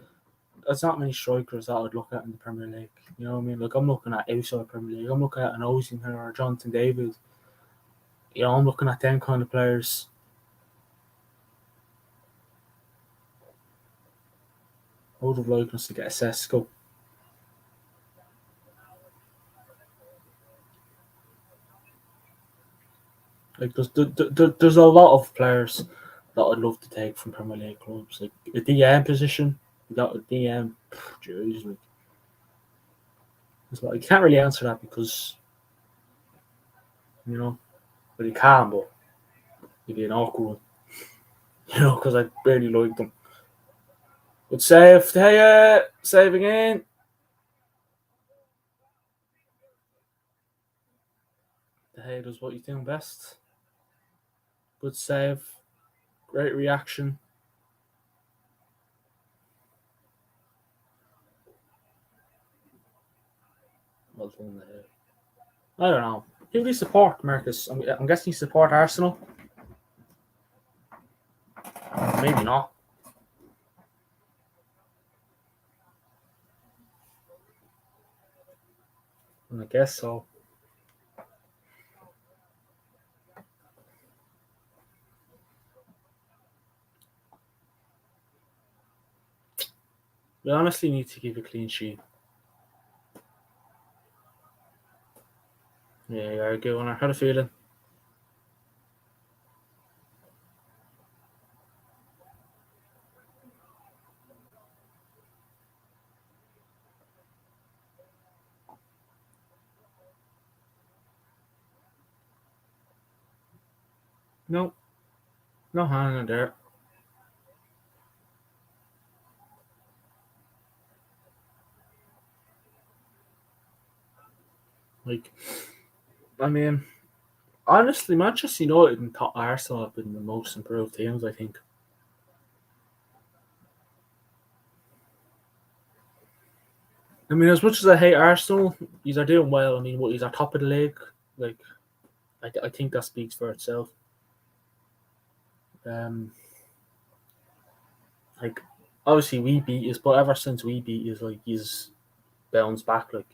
there's not many strikers that I'd look at in the Premier League. You know what I mean? Like I'm looking at outside Premier League. I'm looking at an Ozil or Jonathan David. You know, I'm looking at them kind of players. I would have liked us to get a Sesko. Like there's a lot of players that I'd love to take from Premier League clubs. Like the DM position, you got a DM. Jeez, like, I can't really answer that because you know, but you can, but it'd be an awkward one. You know, because I barely like them. But save, hey, save again. Hey does what you do best. Good save, great reaction. Well done there. I don't know. Who do you support, Marcus? I'm guessing you support Arsenal. Maybe not. I guess so. We honestly need to keep a clean sheet. Yeah, you're a good one. I had a feeling. No, no hand in there. Like, I mean, honestly, Manchester United and Arsenal have been the most improved teams, I think. I mean, as much as I hate Arsenal, these are doing well. I mean, what, these are top of the league. Like, I think that speaks for itself. Um, like, obviously we beat us, but ever since we beat us, like, he's bounced back. Like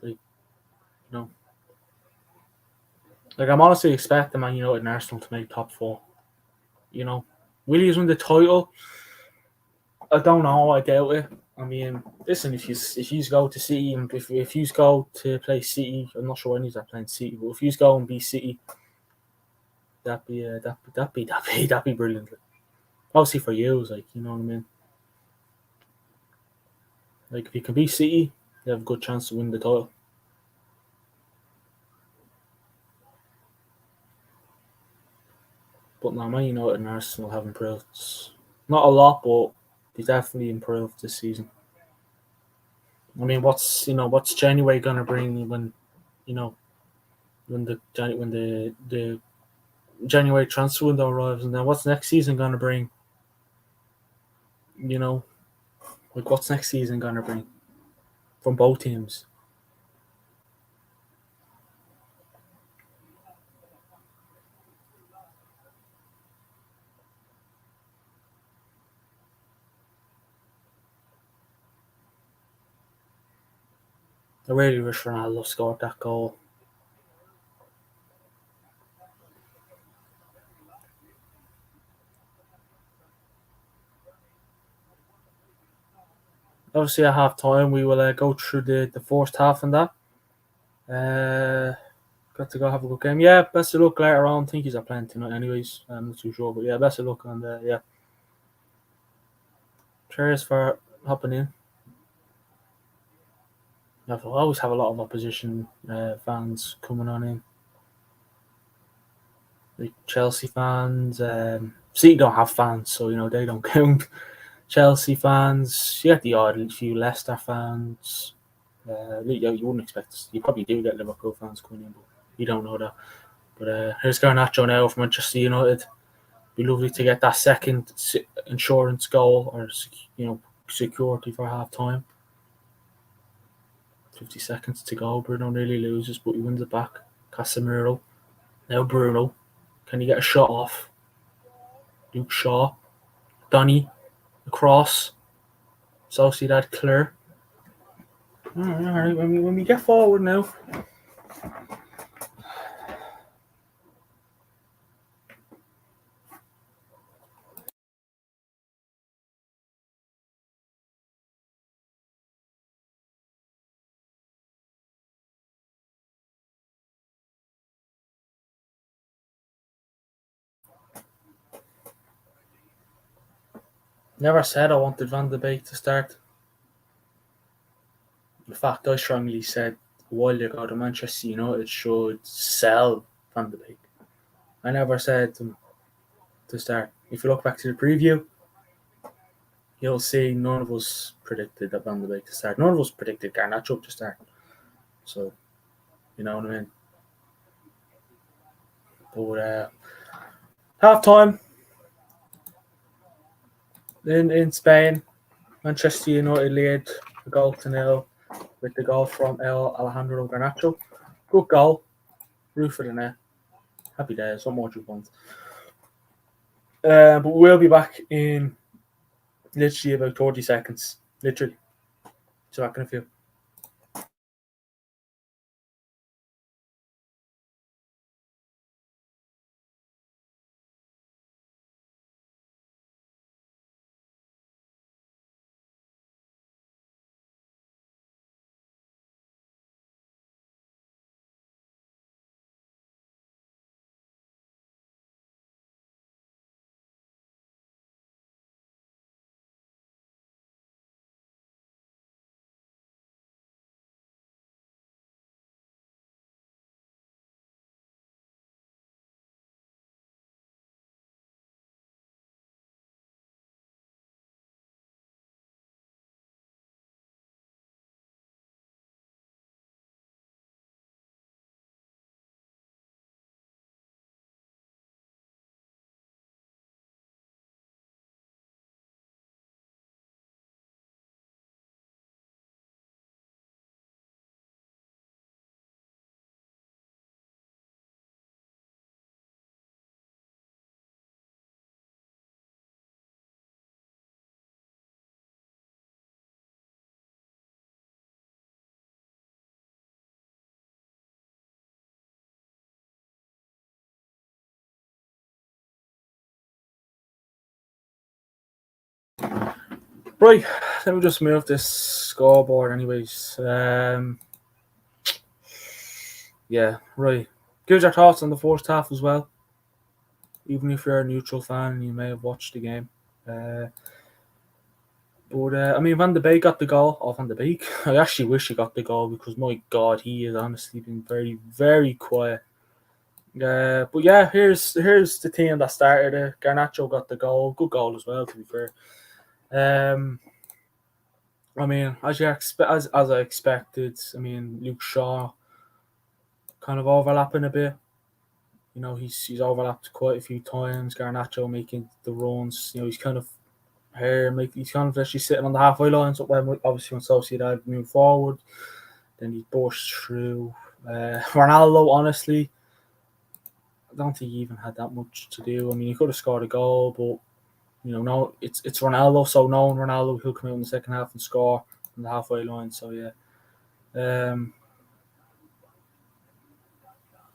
you know, like I'm honestly expecting Man United and Arsenal to make top four. You know, will he win the title? I don't know. I doubt it. I mean, listen, if you go to City and if you go to play City, I'm not sure when he's playing City, but if you go and beat City, that'd be brilliant. Obviously for you, like you know what I mean. Like if you can beat City, you have a good chance to win the title. But now Man United and Arsenal have improved. Not a lot, but they definitely improved this season. I mean, what's January gonna bring when you know when the January transfer window arrives, and then what's next season gonna bring? You know, like what's next season gonna bring from both teams? I really wish Ronaldo scored that goal. Obviously, at half time, we will go through the first half and that. Uh, got to go have a good game. Yeah, best of luck later on. I think he's playing tonight, anyways. I'm not too sure, but yeah, best of luck and yeah, cheers for hopping in. I always have a lot of opposition fans coming on in, like Chelsea fans. City don't have fans, so you know they don't count. Chelsea fans, you get the odd few Leicester fans. You wouldn't expect this. You probably do get Liverpool fans coming in, but you don't know that. But here's Garnacho now from Manchester United. Be lovely to get that second insurance goal or security for half time. 50 seconds to go. Bruno nearly loses, but he wins it back. Casemiro. Now Bruno. Can he get a shot off? Luke Shaw. Donny. Across. Sociedad clear. All right. When we get forward now. Never said I wanted Van de Beek to start. In fact, I strongly said a while ago that Manchester United should sell Van de Beek. I never said to start. If you look back to the preview, you'll see none of us predicted that Van de Beek to start. None of us predicted Garnacho to start. So, you know what I mean? But half time in Spain, Manchester United lead a goal to nil with the goal from Alejandro Garnacho. Good goal. Roof of the net. Happy days. What more do you want? But we'll be back in literally about 30 seconds. Literally. So back in a few. Right, let me just move this scoreboard anyways. Yeah, right. Give us your thoughts on the first half as well. Even if you're a neutral fan and you may have watched the game. But I mean, Van de Beek got the goal. Oh, Van de Beek. I actually wish he got the goal because, my God, he has honestly been very, very quiet. But yeah, here's the team that started it. Garnacho got the goal. Good goal as well, to be fair. I mean, as I expected, I mean, Luke Shaw kind of overlapping a bit. You know, he's overlapped quite a few times. Garnacho making the runs. You know, he's kind of he's kind of actually sitting on the halfway line. So obviously when Sociedad move forward, then he burst through. Ronaldo, honestly, I don't think he even had that much to do. I mean, he could have scored a goal, but you know, no, it's Ronaldo. So knowing Ronaldo, he'll come out in the second half and score on the halfway line. So yeah.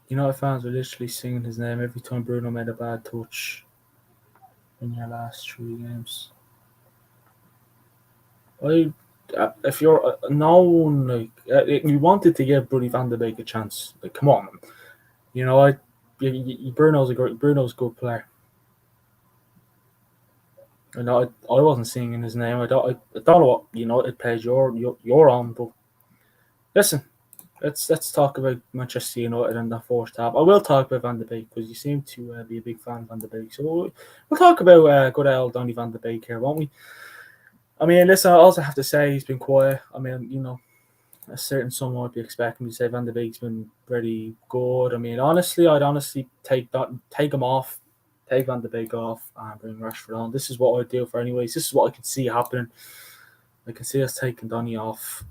United fans were literally singing his name every time Bruno made a bad touch in your last 3 games. If you're no one we wanted to give Bruno Van de Beek a chance. Like, come on, you know, Bruno's a good player. I know I wasn't singing his name. I don't know what United page you're on, but listen. Let's talk about Manchester United and the first half. I will talk about Van de Beek because you seem to be a big fan of Van de Beek. So we'll talk about good old Donny Van de Beek here, won't we? I mean, listen, I also have to say he's been quiet. I mean, you know, a certain some might be expecting me to say Van de Beek's been very good. I mean, I'd take him off, take Van de Beek off, and bring Rashford on. This is what I'd do for anyways. This is what I can see happening. I can see us taking Donny off.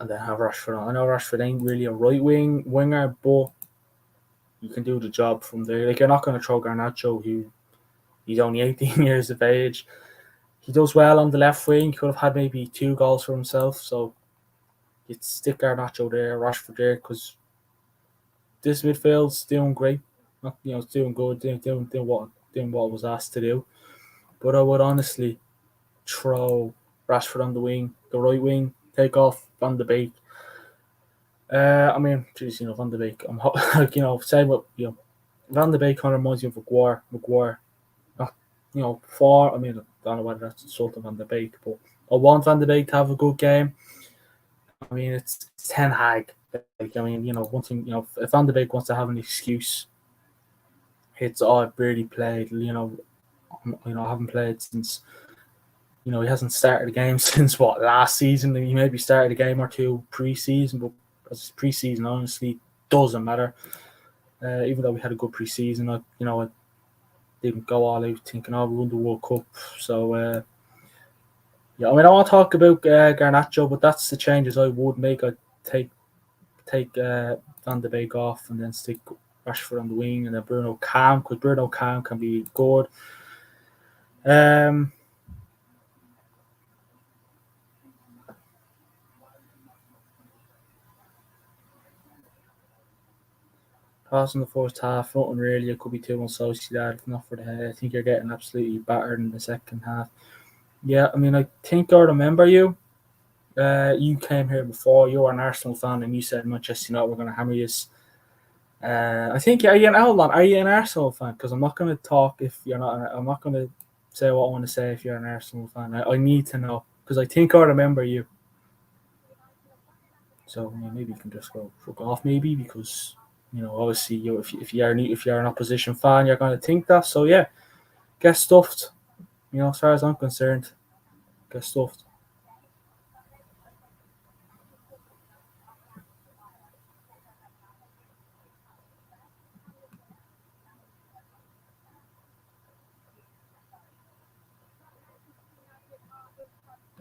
and then have Rashford on. I know Rashford ain't really a right winger, but you can do the job from there. Like, you're not going to throw Garnacho, who he's only 18 years of age. He does well on the left wing. He could have had maybe 2 goals for himself. So you'd stick Garnacho there, Rashford there, because this midfield's doing great. Not, it's doing good, doing what it was asked to do. But I would honestly throw Rashford on the wing, the right wing, take off Van de Beek. I mean, geez, Van de Beek. I'm like, say what Van de Beek kind of reminds me of Maguire. Not, far. I mean, I don't know whether that's insulting Van de Beek, but I want Van de Beek to have a good game. I mean, it's Ten Hag. Like, I mean, one thing, if Van de Beek wants to have an excuse, it's I've barely played. I haven't played since. He hasn't started a game since last season. He maybe started a game or two pre-season, but as pre-season honestly doesn't matter. Even though we had a good pre-season, I didn't go all out thinking, we won the World Cup. So I mean, I want to talk about Garnacho, but that's the changes I would make. I'd take Van de Beek off and then stick Rashford on the wing and then Bruno Cam, because Bruno Cam can be good. Pass in the first half, nothing really. It could be 2-1 Sociedad, if not for the head. I think you're getting absolutely battered in the second half. Yeah, I mean, I think I remember you. You came here before. You were an Arsenal fan, and you said Manchester United were going to hammer you. I think are you an Arsenal fan? Because I'm not going to talk if you're not. I'm not going to say what I want to say if you're an Arsenal fan. I need to know because I think I remember you. So maybe you can just go fuck off, maybe, because obviously if you're an opposition fan, you're going to think that. So yeah, get stuffed. As far as I'm concerned, get stuffed.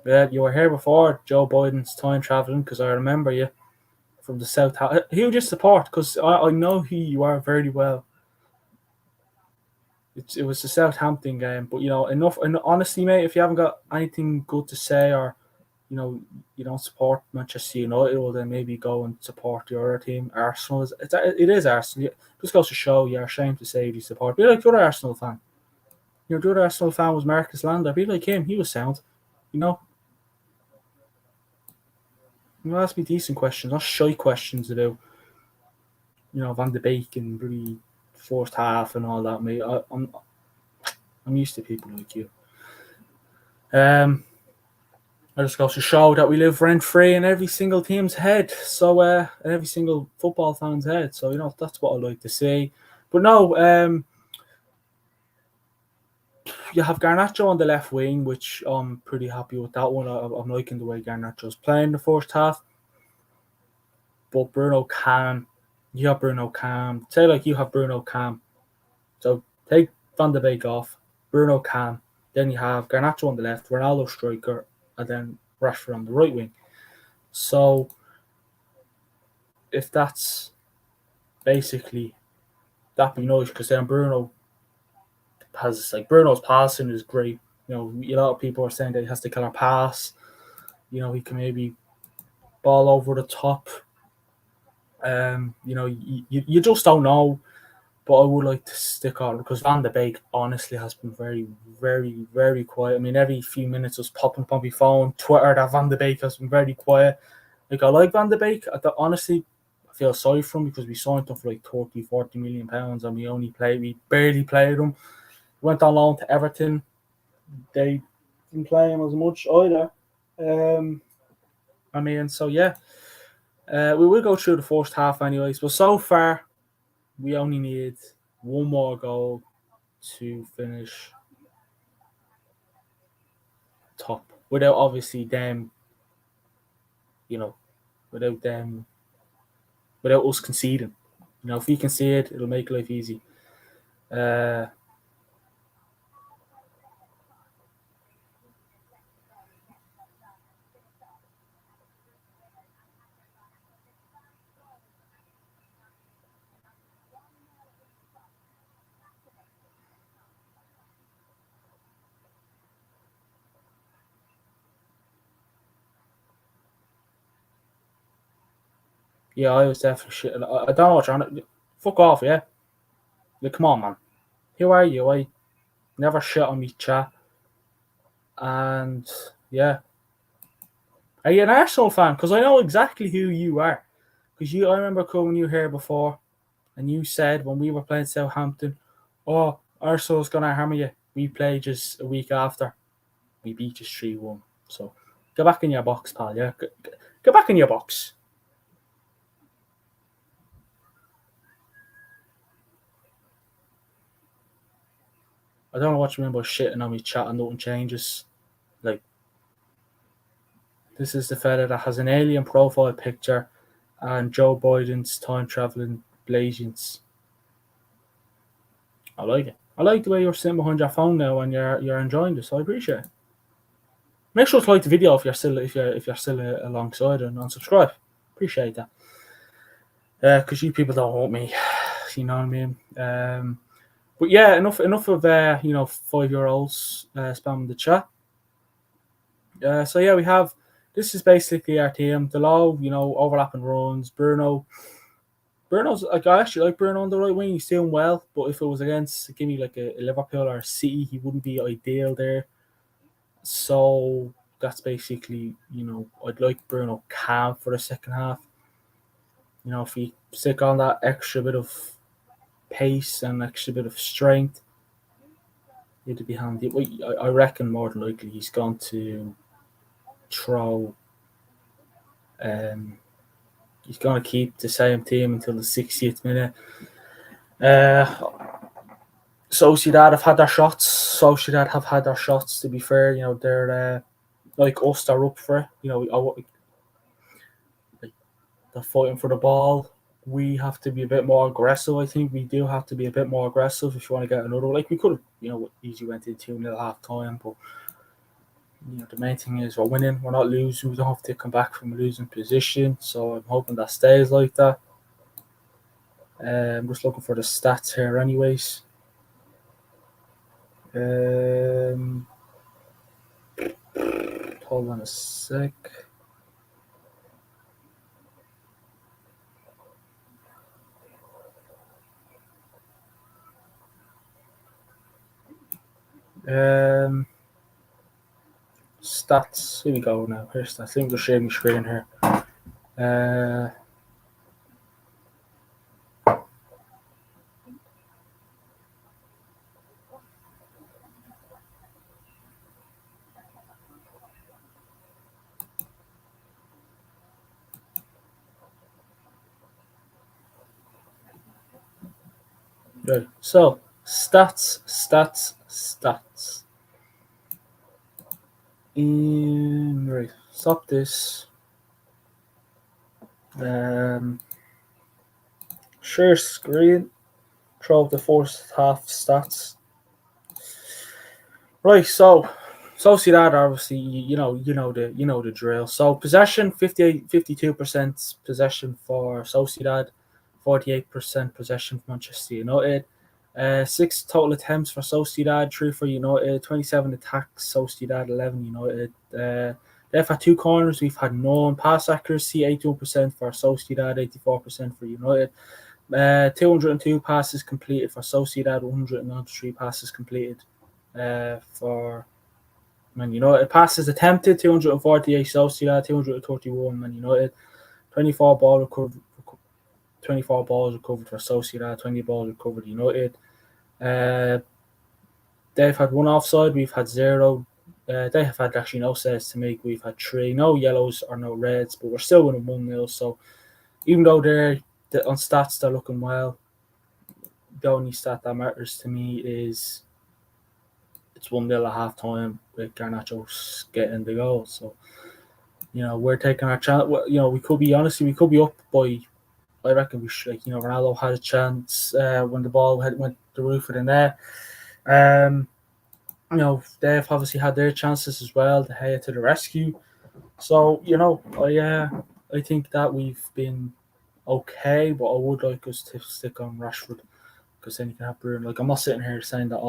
Yeah, you were here before Joe Biden's time traveling, because I remember you from the South. Who do you support? Because I know who you are very well. It was the Southampton game, but enough. And honestly, mate, if you haven't got anything good to say, or you don't support Manchester United, well then maybe go and support your other team. Arsenal it is Arsenal. It just goes to show you're ashamed to say you support. Be like the other Arsenal fan. The other Arsenal fan was Marcus Lander. Be like him. He was sound. You know, ask me decent questions, not shy questions about Van de Beek and really first half and all that. Mate, I'm used to people like you. I just goes to show that we live rent free in every single team's head. So in every single football fan's head. So that's what I like to see. But no, you have Garnacho on the left wing, which I'm pretty happy with that one. I'm liking the way Garnacho's playing the first half. But you have Bruno Cam. Say like you have Bruno Cam. So take Van de Beek off, Bruno Cam. Then you have Garnacho on the left, Ronaldo striker, and then Rashford on the right wing. So if that's basically that'd be nice, because then Bruno's passing is great. A lot of people are saying that he has the killer pass. He can maybe ball over the top. You just don't know. But I would like to stick on, because Van de Beek honestly has been very, very, very quiet. I mean, every few minutes was popping up on my phone, Twitter, that Van de Beek has been very quiet. Like, I like Van de Beek. Honestly, I feel sorry for him, because we signed him for like 30, 40 million pounds, and we barely played him. Went on loan to Everton. They didn't play him as much either. I mean, so yeah. We will go through the first half anyways, but so far we only need one more goal to finish top, without obviously them, without them, without us conceding. If we concede, it'll make life easy. Uh, Yeah, I was definitely shit. I don't know what you're on. Fuck off, yeah. Like, come on, man. Who are you? I never shit on me chat. And yeah, are you an Arsenal fan? Because I know exactly who you are. Because I remember coming you here before, and you said when we were playing Southampton, "Oh, Arsenal's gonna hammer you." We played just a week after. We beat just 3-1. So get back in your box, pal. Yeah, get back in your box. I don't know what you mean by shitting on me chat and nothing changes. Like, this is the fella that has an alien profile picture and Joe Biden's time traveling blazings. I like it. I like the way you're sitting behind your phone now and you're enjoying this. I appreciate it. Make sure to like the video if you're still alongside and unsubscribe. Appreciate that. Because you people don't want me. You know what I mean? But yeah, enough of 5-year-olds spamming the chat. So yeah, we have. This is basically our team. The low, overlapping runs. Bruno's like, I actually like Bruno on the right wing. He's doing well, but if it was against, give me like a Liverpool or a City, he wouldn't be ideal there. So that's basically, I'd like Bruno calm for the second half. If he stick on that extra bit of pace and extra bit of strength, it'd be handy. I reckon more than likely he's going to throw. He's going to keep the same team until the 60th minute. Sociedad have had their shots. Sociedad have had their shots. To be fair, they're like us. They're up for it. They're fighting for the ball. We have to be a bit more aggressive. I think we do have to be a bit more aggressive if you want to get another. Like, we could have, easily went in 2-0 half time, but the main thing is we're winning. We're not losing. We don't have to come back from a losing position. So I'm hoping that stays like that. I'm just looking for the stats here, anyways. Hold on a sec. Stats. Here we go now. Here's stats. Let me just share my screen here. Right. So stats. Right. Stop this. Share screen. Throw up the first half stats. Right. So Sociedad, obviously, you know the drill. So possession, 52% possession for Sociedad, 48% possession for Manchester United. 6 total attempts for Sociedad, 3 for United, 27 attacks, Sociedad, 11 United. They've had 2 corners, we've had none. Pass accuracy, 81% for Sociedad, 84% for United. 202 passes completed for Sociedad, 193 passes completed for Man United. Passes attempted, 248 Sociedad, 231 Man United. 24 ball recovered. 24 balls recovered for Sociedad, 20 balls recovered United. They've had 1 offside, we've had 0. They have had actually no saves to make. We've had 3, no yellows or no reds, but we're still winning 1-0. So even though on stats they're looking well, the only stat that matters to me is it's 1-0 at half time with Garnacho getting the goal. So we're taking our chance. We could be up by. I reckon we should. Ronaldo had a chance when the ball went the roof of the net. They've obviously had their chances as well. To head to the rescue. So I think that we've been okay, but I would like us to stick on Rashford because then you can have Bruno. Like, I'm not sitting here saying that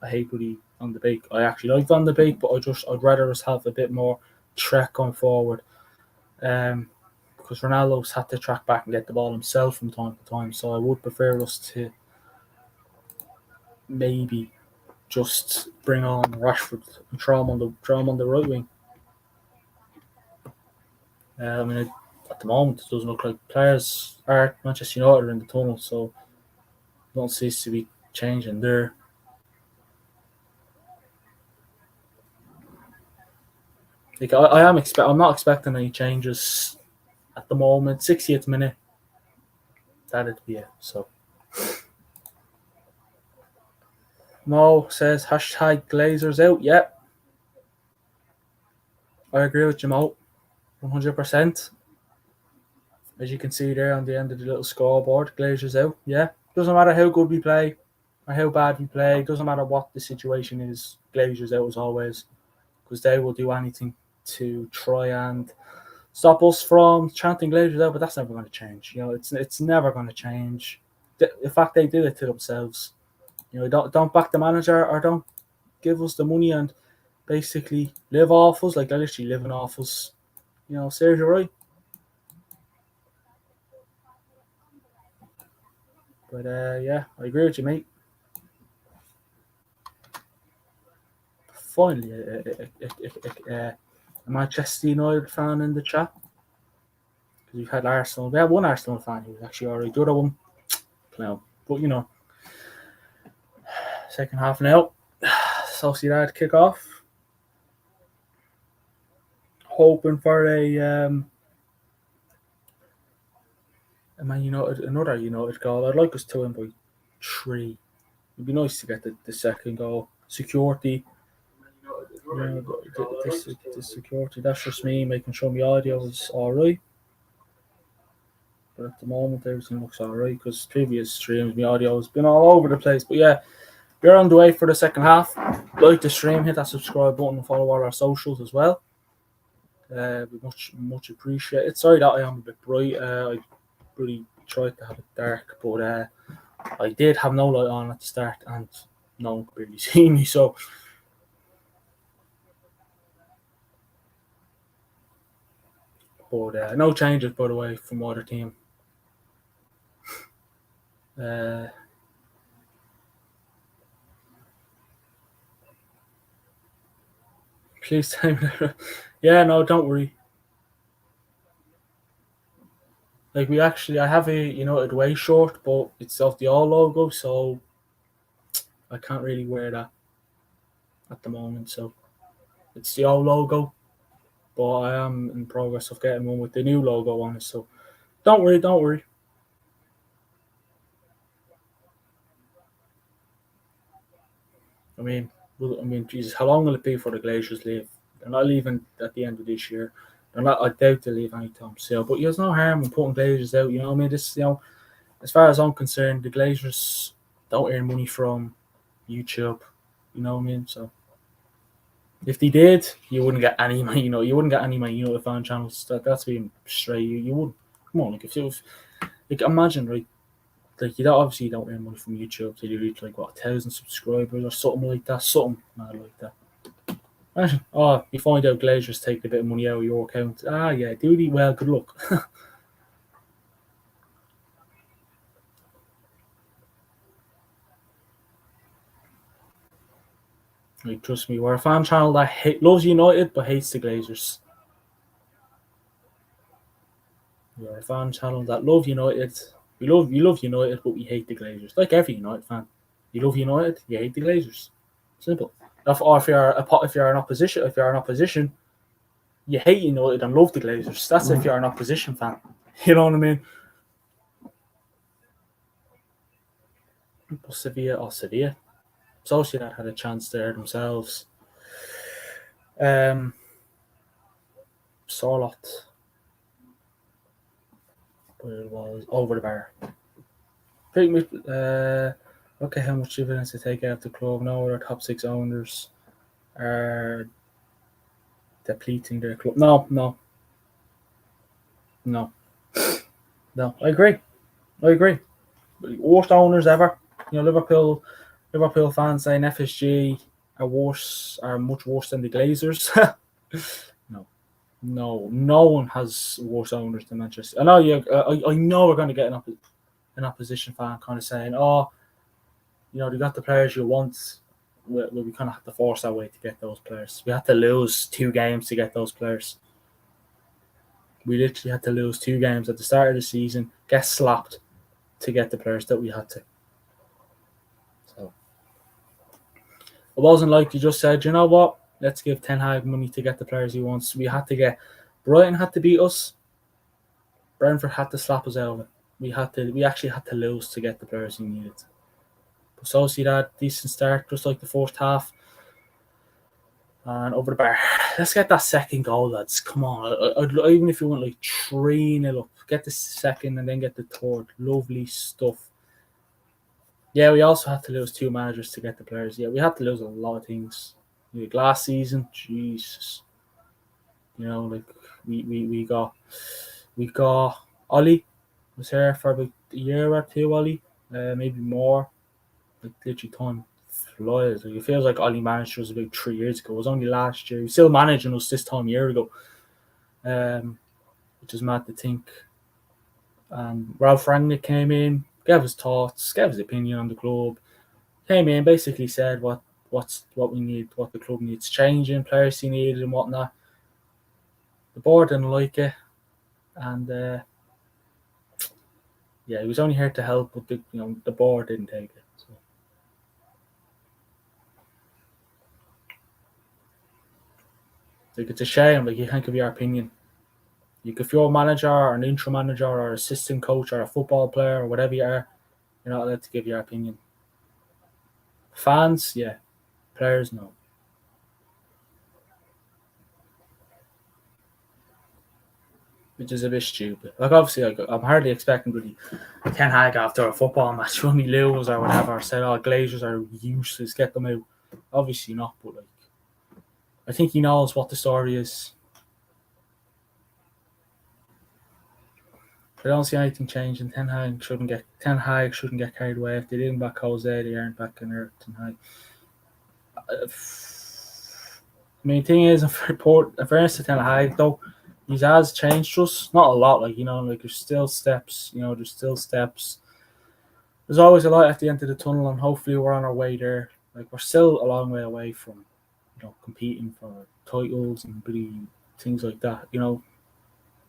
I hate Woody on the Beek. I actually like Van de Beek, but I'd rather us have a bit more trek on forward. because Ronaldo's had to track back and get the ball himself from time to time. So I would prefer us to maybe just bring on Rashford and throw him on the right wing. I mean, at the moment, it doesn't look like players are Manchester United are in the tunnel, so don't seem to be changing there. Like I'm not expecting any changes at the moment. 60th minute, that'd be it. So Mo says hashtag Glazers out. Yeah, I agree with you, Mo. 100%. As you can see there on the end of the little scoreboard, Glazers out. Yeah, doesn't matter how good we play or how bad we play. Doesn't matter what the situation is. Glazers out as always, because they will do anything to try and stop us from chanting Glazers out. But that's never going to change. You know, it's never going to change. In fact, they did it to themselves. You know, don't back the manager or don't give us the money and basically live off us. Like they're literally living off us. You know, Sergio, right? But yeah, I agree with you, mate. Finally, a Manchester United fan in the chat. Because we've had Arsenal. We had one Arsenal fan who was actually already. The other one, no. But you know, second half now. Sociedad kick off. Hoping for a Man United, another United goal. I'd like us to win by 3. It'd be nice to get the second goal. Security. You know, the security. That's just me making sure my audio is alright. But at the moment, everything looks alright because previous streams, my audio has been all over the place. But yeah, we're on the way for the second half. Like the stream, hit that subscribe button and follow all our socials as well. We much appreciate it. Sorry that I am a bit bright. I really tried to have it dark, but I did have no light on at the start and no one could barely see me. So but no changes, by the way, from other team. Please tell me. Yeah, no, don't worry. Like I have a United Way short, but it's of the all logo, so I can't really wear that at the moment. So it's the old logo, but I am in progress of getting one with the new logo on it. So don't worry. I mean, Jesus, how long will it be for the Glazers leave? They're not leaving at the end of this year. I doubt they'll leave anytime soon. But there's no harm in putting Glazers out. You know what I mean? This, as far as I'm concerned, the Glazers don't earn money from YouTube. You know what I mean? So if they did, you wouldn't get any. You wouldn't get any my fan channels. That's being straight. You wouldn't. Come on, like if it was, like imagine, right? Like obviously you don't earn money from YouTube till you reach like 1,000 subscribers or something like that. Something mad like that. Imagine, you find out Glazers take a bit of money out of your account. Yeah, do they? Well, good luck. Like, trust me, we're a fan channel that loves United but hates the Glazers. We're a fan channel that love United. We love United, but we hate the Glazers. Like every United fan, you love United, you hate the Glazers. Simple. Or if you're an opposition, you hate United and love the Glazers. That's if you're an opposition fan. You know what I mean? Sevilla. Sociedad had a chance there themselves. Sorlot. But it was over the bar. Pretty much. Look at how much dividends they take out of the club. Now their top 6 owners are depleting their club. No. I agree. Worst owners ever. Liverpool fans saying FSG are much worse than the Glazers. No. No, no one has worse owners than Manchester. I know you. I know we're going to get an opposition fan kind of saying, "Oh, they got the players you want." We kind of have to force our way to get those players. We had to lose 2 games to get those players. We literally had to lose 2 games at the start of the season, get slapped to get the players that we had to. So it wasn't like you just said, you know what, let's give Ten Hag money to get the players he wants. We had to get Brighton had to beat us. Brentford had to slap us over. We actually had to lose to get the players we needed. But Sociedad, decent start, just like the first half. And over the bar. Let's get that second goal, lads. Come on. Even if you want like 3-0 up, get the second and then get the third. Lovely stuff. Yeah, we also had to lose 2 managers to get the players. Yeah, we had to lose a lot of things. Like last season, Jesus. Like we got Ollie was here for about a year or two, Ollie. Maybe more. Like literally time flies. Like, it feels like Ollie managed us about 3 years ago. It was only last year. He was still managing us this time a year ago. Which is mad to think. Ralph Rangnick came in, gave his thoughts, gave his opinion on the club. Came in, basically said what we need, what the club needs changing, players he needed and whatnot. The board didn't like it, and he was only here to help, but the board didn't take it. So. Like, it's a shame. Like, you can't give your opinion. If you're a manager or an interim manager or assistant coach or a football player or whatever you are, you're not allowed to give your opinion. Fans, yeah. Players, no. Which is a bit stupid. Like, obviously, I'm hardly expecting really Ten Hag after a football match when we lose or whatever, say, "Oh, Glazers are useless, get them out." Obviously not, but like, I think he knows what the story is. I don't see anything changing. Ten Hag shouldn't get carried away. If they didn't back Jose, they aren't back in Earth Ten Hag. The thing is, in fairness to Ten Hag, though, he has changed us. Not a lot, like there's still steps. There's still steps. There's always a light at the end of the tunnel, and hopefully we're on our way there. Like, we're still a long way away from, competing for titles and things like that.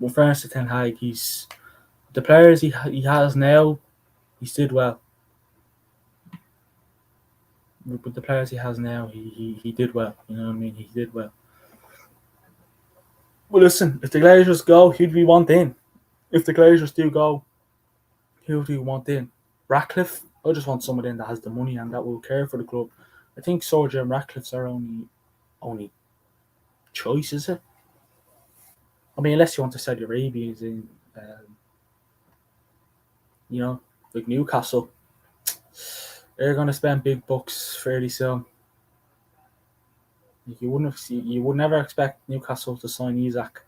With fairness to Ten Hag, the players he has now, he's did well. With the players he has now, he did well. You know what I mean? He did well. Well, listen, if the Glazers go, who do we want in? If the Glazers do go, who do we want in? Ratcliffe? I just want someone in that has the money and that will care for the club. I think Soldier and Ratcliffe's our only choice, is it? I mean, unless you want to Saudi Arabians in, like Newcastle. They're going to spend big bucks fairly soon. You would never expect Newcastle to sign Isak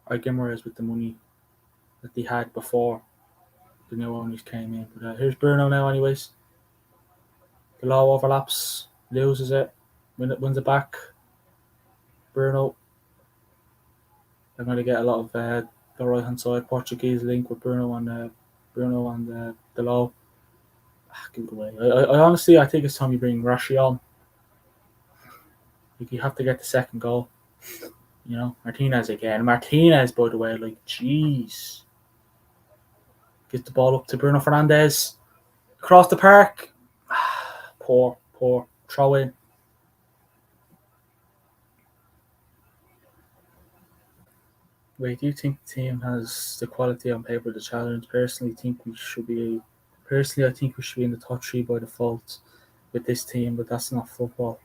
or Guimaraes with the money that they had before the new owners came in. But here's Bruno now, anyways. The law overlaps, loses it, wins it back. Bruno. They're going to get a lot of the right hand side Portuguese link with Bruno and the law. Give it away. I honestly, I think it's time you bring Rashi on. Like, you have to get the second goal. Martinez again. Martinez, by the way, like, jeez. Get the ball up to Bruno Fernandes. Across the park. Poor. Throw in. Wait, do you think the team has the quality on paper to challenge? Personally, I think we should be in the top 3 by default with this team, but that's not football.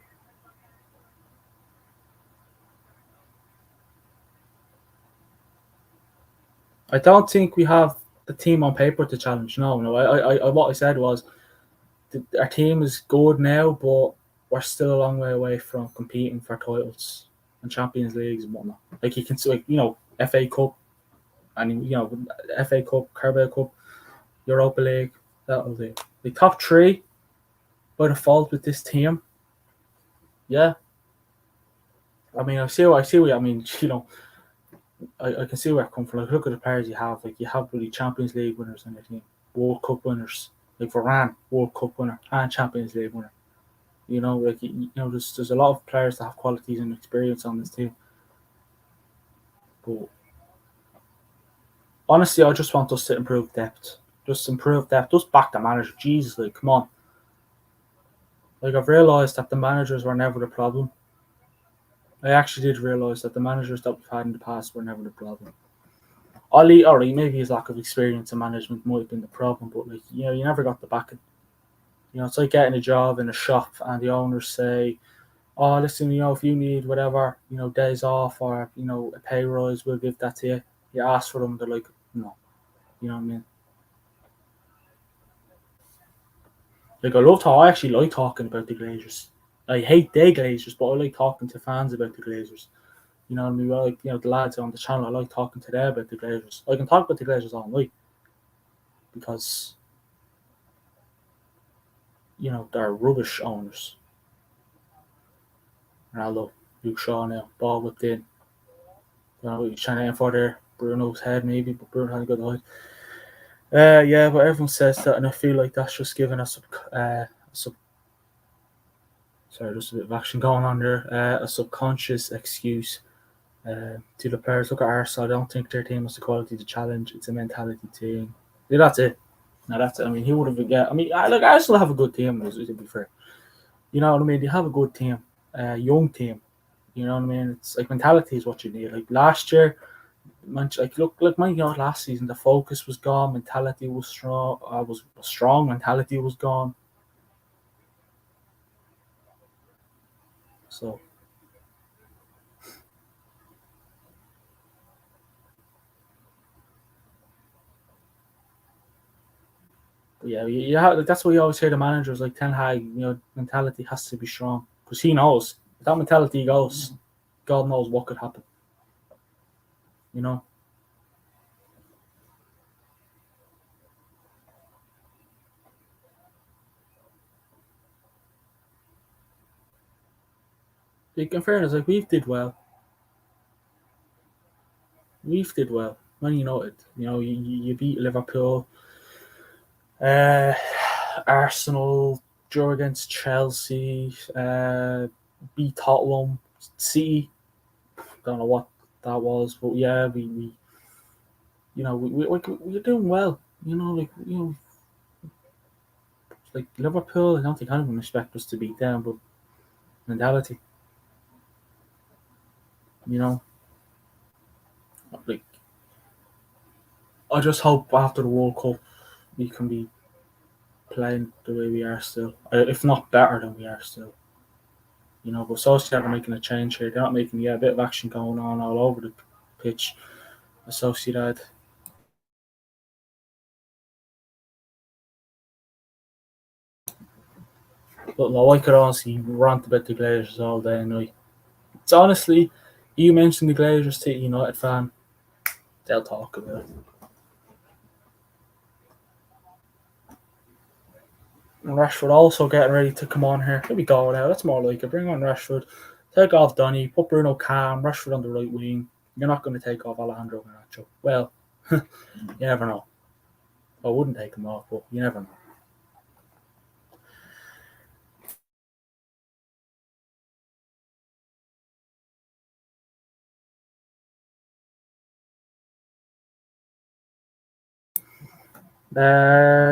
I don't think we have the team on paper to challenge. No. I what I said was our team is good now, but we're still a long way away from competing for titles and Champions Leagues and whatnot. Like, you can see, like, FA Cup, and FA Cup, Carabao Cup, Europa League. That'll do. The top 3 by default with this team. Yeah. I mean, I see what I mean. I can see where it comes from. Like, look at the players you have. Like, you have really Champions League winners on your team, World Cup winners. Like Varane, World Cup winner and Champions League winner. You know, like there's a lot of players that have qualities and experience on this team. But honestly, I just want us to improve depth. Just improve depth. Just back the manager. Jesus, like, come on. Like, I've realised that the managers were never the problem. I actually did realise that the managers that we've had in the past were never the problem. Ollie, alright, maybe his lack of experience in management might have been the problem, but like, you never got the backing. It's like getting a job in a shop and the owners say, "Oh, listen, if you need whatever, days off or a pay rise, we'll give that to you." You ask for them, they're like, "No," you know what I mean? Like, I actually like talking about the Glazers. I hate the Glazers, but I like talking to fans about the Glazers. You know what I mean? Like, the lads on the channel, I like talking to them about the Glazers. I can talk about the Glazers all night because they're rubbish owners. Ronaldo, Luke Shaw now, ball whipped in. He's trying to aim for there. Bruno's head maybe, but Bruno had a good height. Yeah, but everyone says that, and I feel like that's just giving us sorry, just a bit of action going on there. A subconscious excuse to the players. Look at Arsenal. I don't think their team has the quality to challenge. It's a mentality team. Yeah, that's it. No, that's it. I mean, he would have. Yeah, I mean, look, Arsenal have a good team. To be fair, you know what I mean. They have a good team, young team. You know what I mean. It's like mentality is what you need. Like last year, last season the focus was gone. Mentality was strong. Was strong. Mentality was gone. So yeah, that's why you always hear the managers like Ten Hag. Mentality has to be strong because he knows if that mentality goes, God knows what could happen. You know, like, in fairness, like we've did well. Man United, you beat Liverpool, uh, Arsenal, draw against Chelsea, beat Tottenham, City. Don't know what that was, but yeah, we we're doing well. Like Liverpool, I don't think anyone expect us to beat them, but mentality, you know, like I just hope after the World Cup we can be playing the way we are still, if not better than we are still. But Sociedad are making a change here. They're not making a bit of action going on all over the pitch. Sociedad. But no, I could honestly rant about the Glazers all day and night. It's honestly, you mentioned the Glazers to a United fan, they'll talk about it. And Rashford also getting ready to come on here. Here we go now. That's more like it. Bring on Rashford. Take off Donny. Put Bruno Cam. Rashford on the right wing. You're not going to take off Alejandro Garnacho. Well, you never know. I wouldn't take him off, but you never know.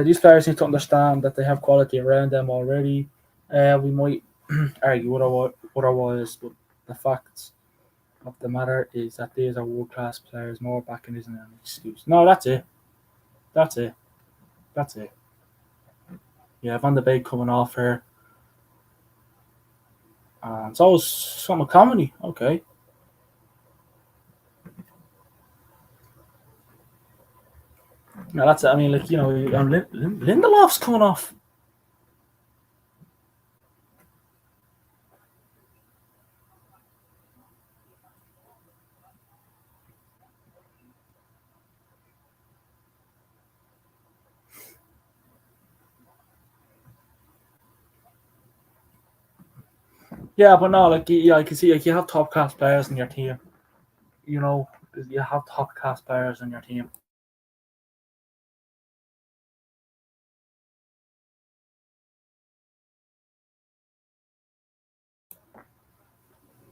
These players need to understand that they have quality around them already. We might argue otherwise, but the fact of the matter is that these are world class players. More backing isn't an excuse. No, that's it. That's it. That's it. Yeah, Van de Beek coming off here. And so was some comedy. Okay. No, that's it. I mean, like, Lindelof's coming off. Yeah, but no, like, yeah, I can see, like, you have top class players in your team. You know, you have top class players on your team.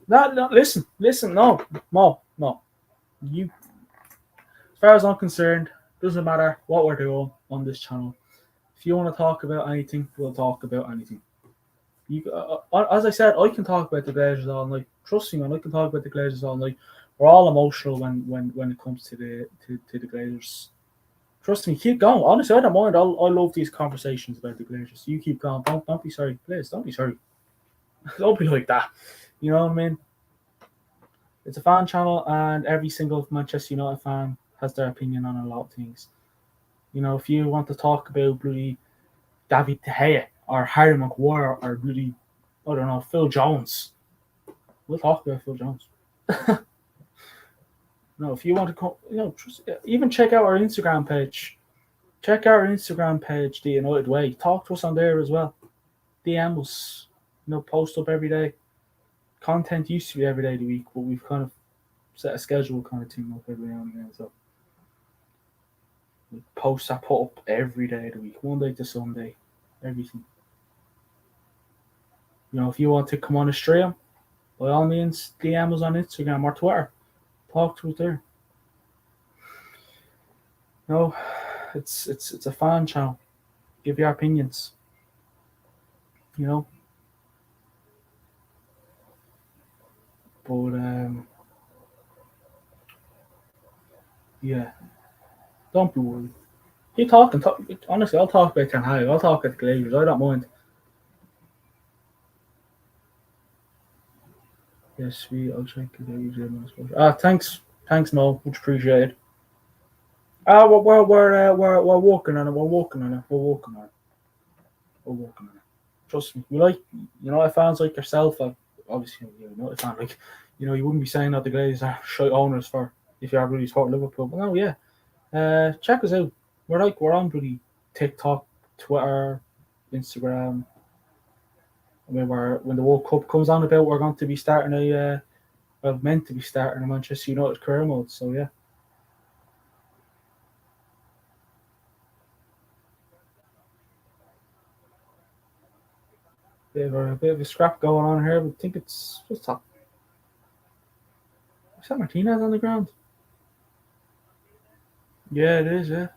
No, listen, no. You, as far as I'm concerned, doesn't matter what we're doing on this channel. If you want to talk about anything, we'll talk about anything. As I said, I can talk about the Glazers all night. Trust me, man, I can talk about the Glazers all night. We're all emotional when it comes to the Glazers. Trust me, keep going. Honestly, I don't mind. I love these conversations about the Glazers. You keep going. Don't be sorry, please. Don't be sorry. Don't be like that. You know what I mean? It's a fan channel, and every single Manchester United fan has their opinion on a lot of things. You know, if you want to talk about bloody David De Gea or Harry Maguire or bloody, I don't know, Phil Jones, we'll talk about Phil Jones. No, if you want to come, even check out our Instagram page. Check out our Instagram page, The United Way. Talk to us on there as well. DM us. Post up every day. Content used to be every day of the week, but we've kind of set a schedule kind of thing up every now and then. So posts are put up every day of the week, Monday to Sunday, everything. If you want to come on a stream, by all means, DM us on Instagram or Twitter. Talk to us there. It's a fan channel. Give your opinions. But yeah, don't be worried. Keep talking. Honestly, I'll talk about Ten Hag. I'll talk about the Glazers. I don't mind. Yes, sweet. I'll check it. Thanks, Mo. Much appreciated. We're working on it. We're working on it. Trust me. We like fans like yourself. Obviously, a fan like you wouldn't be saying that the Glazers are shite owners for if you're really support Liverpool. But no, yeah. Check us out. We're on really TikTok, Twitter, Instagram. I mean, when the World Cup comes on about, we're going to be starting meant to be starting a Manchester United career mode. So yeah. Bit of a scrap going on here, but I think it's what's that? Is that Martinez on the ground? Yeah, it is. Yeah.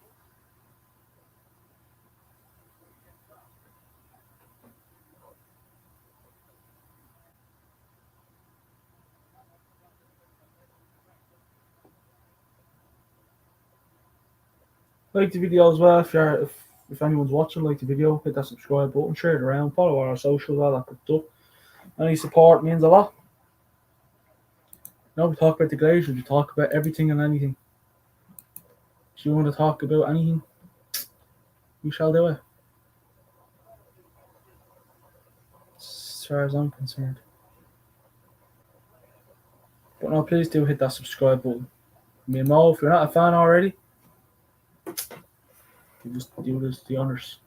Like the video as well. If anyone's watching, like the video, hit that subscribe button, share it around, follow our socials, all that good stuff. Any support means a lot. We talk about the Glazers. We talk about everything and anything. If you want to talk about anything, we shall do it. As far as I'm concerned. But no, please do hit that subscribe button. Me and Mo, if you're not a fan already, you just do us the honours.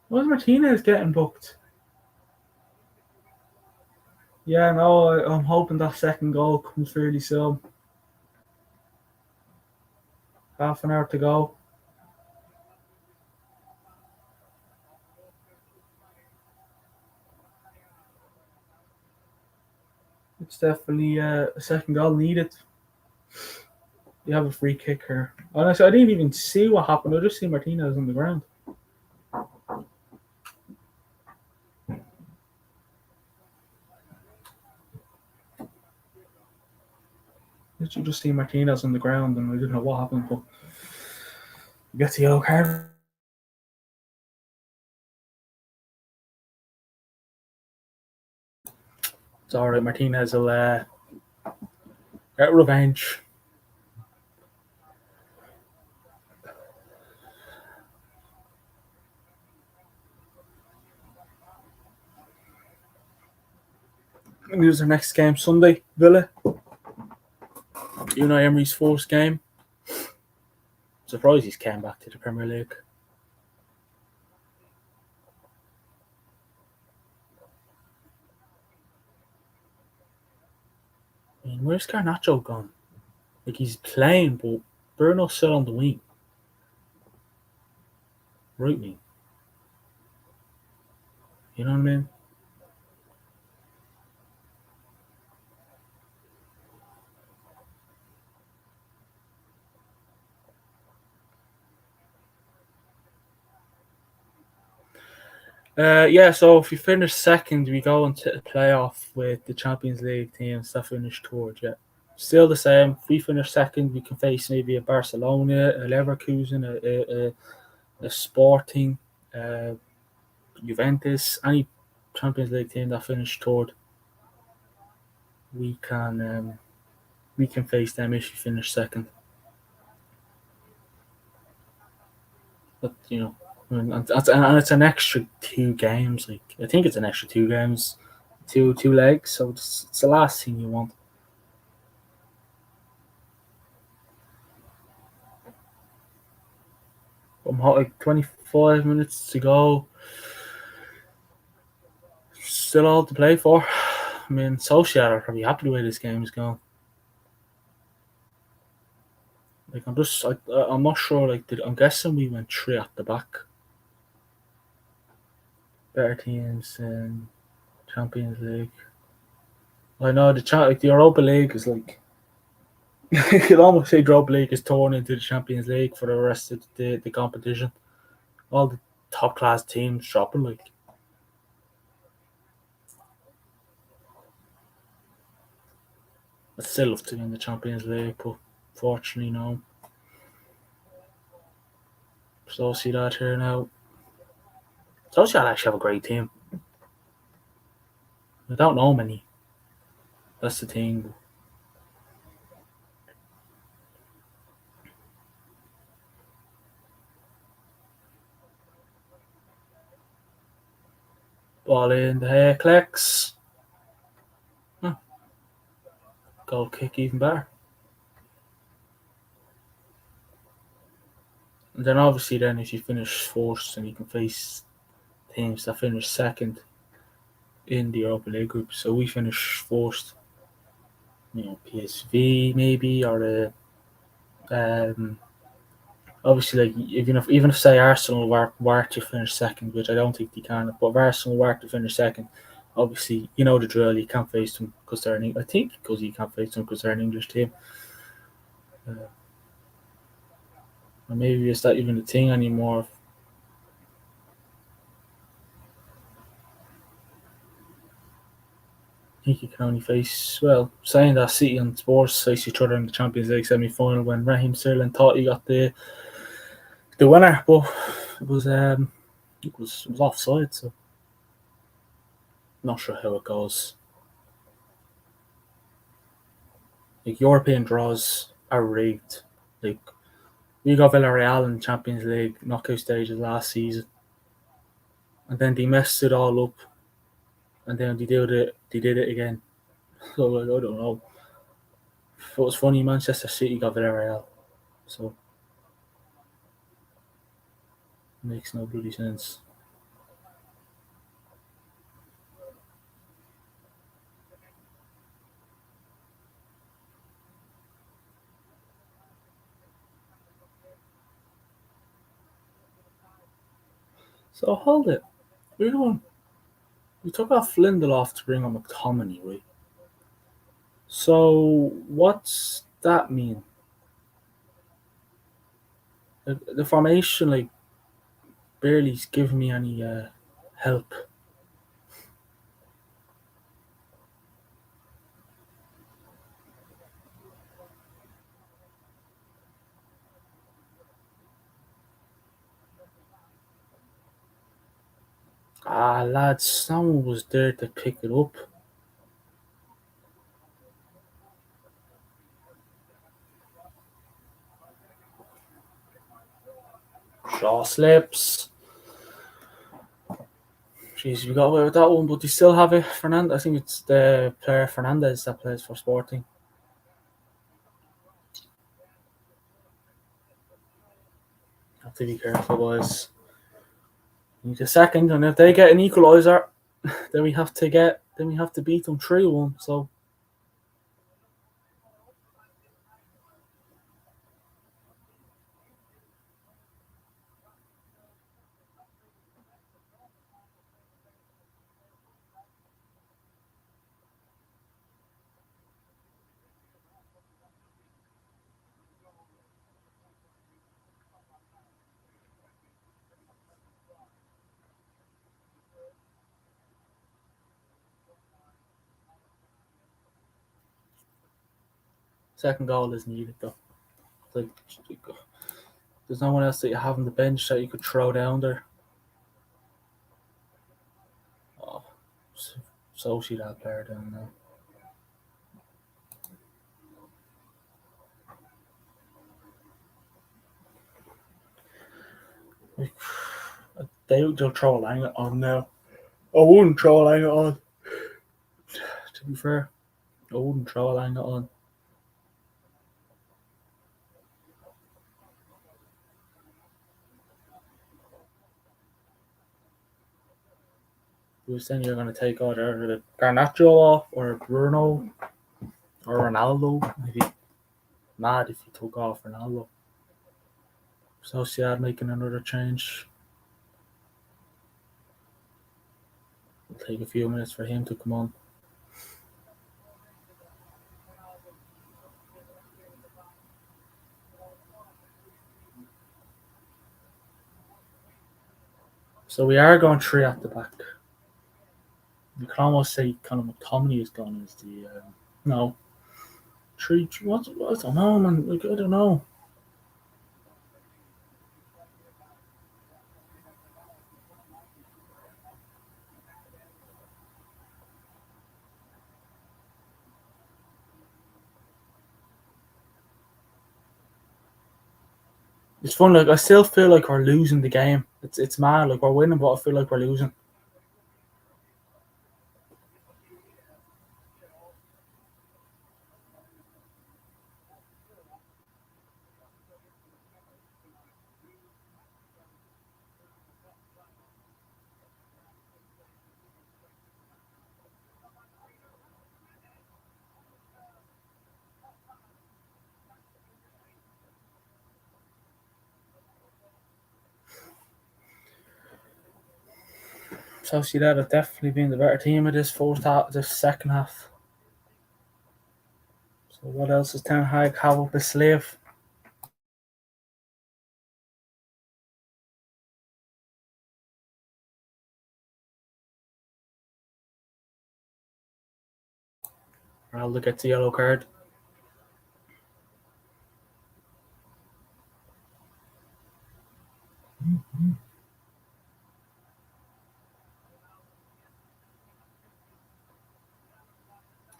Why's Martinez getting booked? Yeah, no, I'm hoping that second goal comes fairly soon. Half an hour to go. It's definitely a second goal needed. You have a free kick here. Honestly, I didn't even see what happened. I just see Martinez on the ground. You just see Martinez on the ground, and I didn't know what happened, but you get the yellow card. It's alright, Martinez will get revenge. Here's our next game Sunday, Villa. Unai Emery's first game. Surprised he's came back to the Premier League. where's Garnacho gone? Like, he's playing, but Bruno's still on the wing. Right wing. You know what I mean? Yeah, so if we finish second, we go into the playoff with the Champions League teams that finished third. Yeah, still the same. If we finish second, we can face maybe a Barcelona, a Leverkusen, a Sporting, uh, Juventus, any Champions League team that finished third. We can face them if we finish second. But and it's an extra 2 games. Like, I think it's an extra 2 games, two legs. So it's the last thing you want. Like 25 minutes to go. Still all to play for. I mean, Sociedad are probably happy the way this game is going. Like, I'm not sure. Like, I'm guessing we went 3 at the back. Better teams in Champions League. I know the Europa League is like you could almost say the Europa League is torn into the Champions League for the rest of the competition. All the top class teams dropping. Like, I still love to be in the Champions League, but fortunately no. So see that here now. Sociedad actually have a great team. I don't know many. That's the thing. Ball in the hair collects. Huh. Goal kick even better. And then obviously then if you finish first, then you can face teams that finish second in the Europa League group. So we finish first. PSV maybe, or obviously, like, even if say Arsenal were to finish second, which I don't think they can, but if Arsenal were to finish second, obviously you know the drill. You can't face them because they're I think because you can't face them because they're an English team. Or maybe it's not even a thing anymore. I think you can only face, well, saying that City and Spurs face each other in the Champions League semi-final when Raheem Sterling thought he got the winner, but it was offside, so not sure how it goes. Like, European draws are rigged. Like, we got Villarreal in the Champions League knockout stages last season, and then they messed it all up, and then they did it again. So, like, I don't know. But it's funny, Manchester City got Villarreal, so it makes no bloody sense. So hold it. We took off Lindelof to bring on McTominay, right? So what's that mean? The formation, like, barely is giving me any help. Lads, someone was there to pick it up. Shaw slips. Jeez, we got away with that one, but they still have it. Fernandez, I think it's the player Fernandez that plays for Sporting. Have to be careful, boys. Need a second, and if they get an equaliser, then we have to beat them 3-1. So Second goal is needed though. Like, there's no one else that you have on the bench that you could throw down there. Oh, so see that player down now. Like, they'll throw a Lang on now. I wouldn't throw a Lang on. To be fair, I wouldn't throw a Lang on. You were saying you're going to take either the Garnacho off or Bruno or Ronaldo. I'd be mad if you took off Ronaldo. So Sociedad making another change. It'll take a few minutes for him to come on. So we are going three at the back. You can almost say kind of McTominay is gone as the no three. What I don't know, man. Like, I don't know. It's fun. Like, I still feel like we're losing the game. It's mad. Like, we're winning, but I feel like we're losing. So see that have definitely been the better team of this second half. So what else does Ten Hag have up his sleeve? Ronaldo gets a yellow card.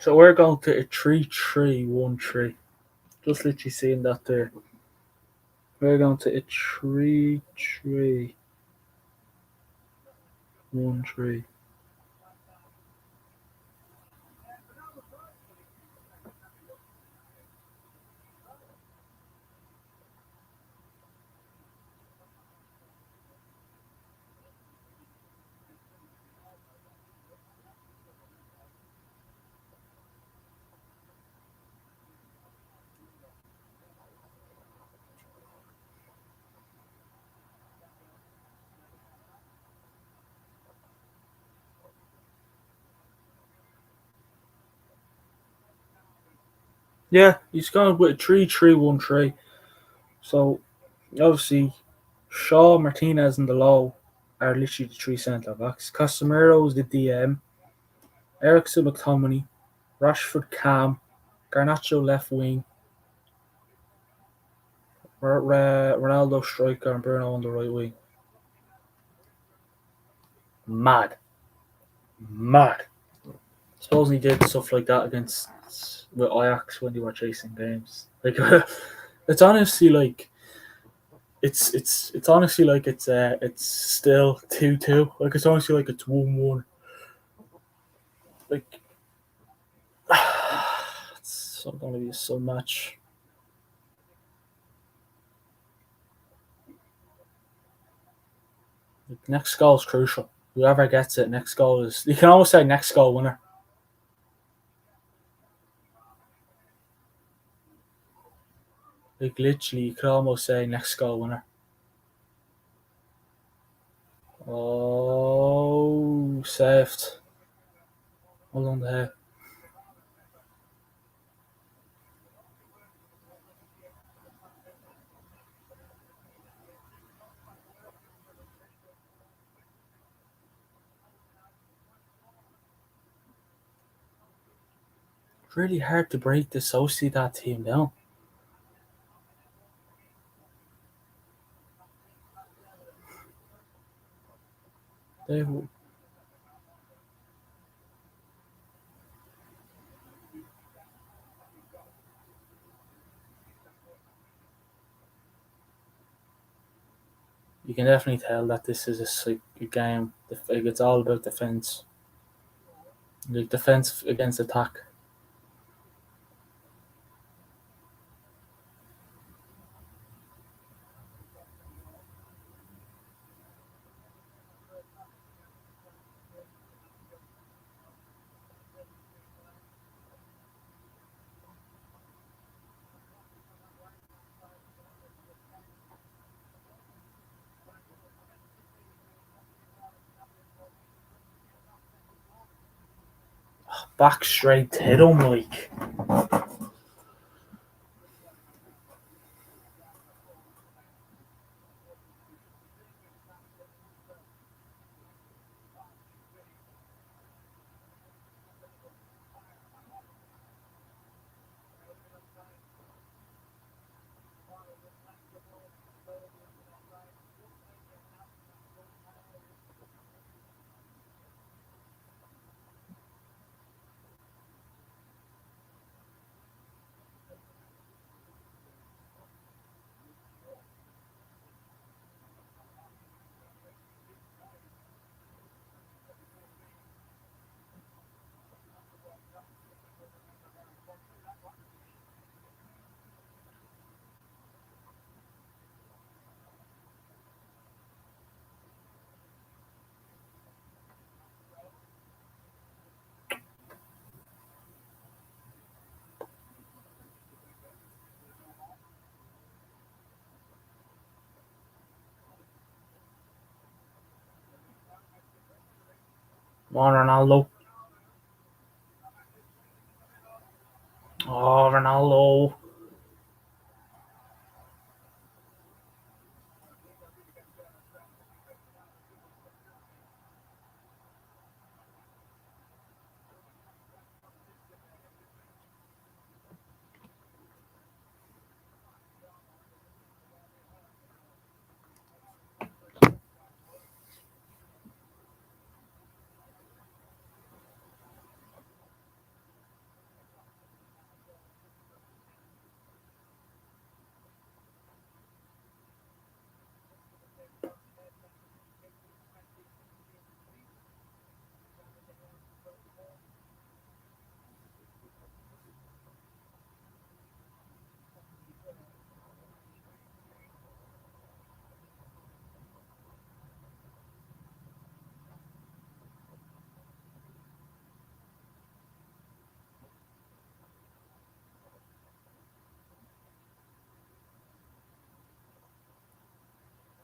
So we're going to a 3-3-1-3. Just literally seeing that there. We're going to a 3-3-1-3. Yeah, he's going with a 3-3-1-3. So obviously Shaw, Martinez, and the low are literally the three centre backs. Casemiro is the DM. Ericsson, McTominay, Rashford, Cam, Garnacho left wing, Ronaldo striker, and Bruno on the right wing. Mad. Supposing he did stuff like that against with Ajax when they were chasing games. Like, it's honestly like it's honestly like it's still 2-2. Like, it's honestly like it's 1-1. Like, it's going to be so much. Like, next goal is crucial. Whoever gets it, next goal is. You can almost say next goal winner. Like, literally, you could almost say next goal winner. Oh, saved. Hold on there. It's really hard to break the Sociedad team down. They, you can definitely tell that this is a game. Like it's all about defense, like defense against attack. Back straight to them, like on Ronaldo. Oh, Ronaldo.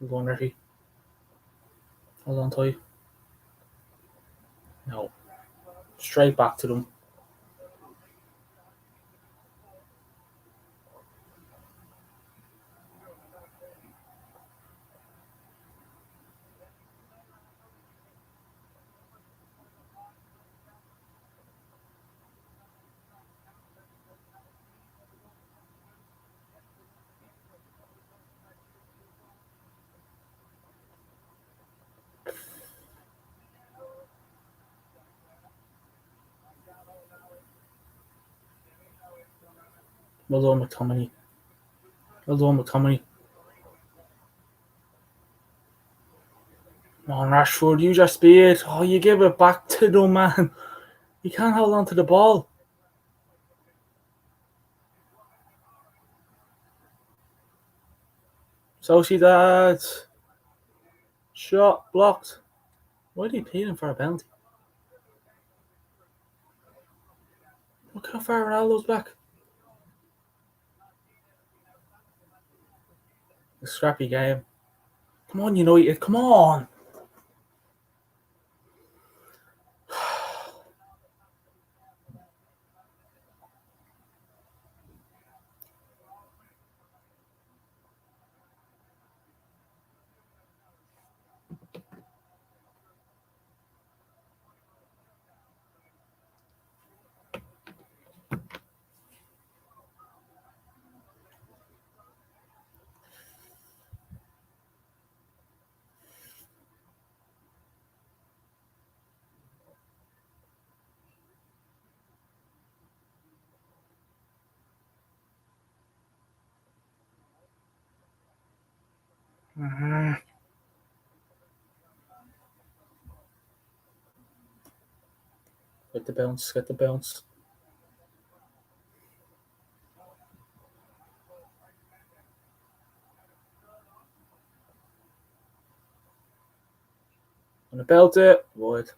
Hold on, Ricky. Hold on, Toy. No. Straight back to them. Well done, McTominay. Well done, McTominay. Come on, Rashford, you just be it. Oh, you give it back to them, man. You can't hold on to the ball. Sociedad. Shot blocked. Why did he pay him for a penalty? Look how far Ronaldo's back. A scrappy game. Come on, United. Come on. Uh-huh. Get the bounce, get the bounce. And about it, wide.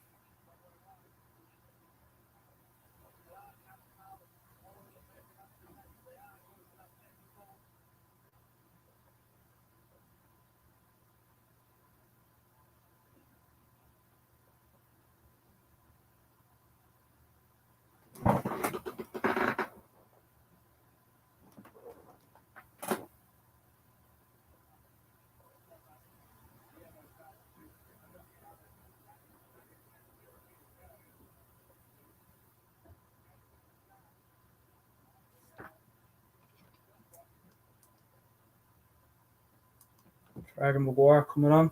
Dragon Maguire coming on.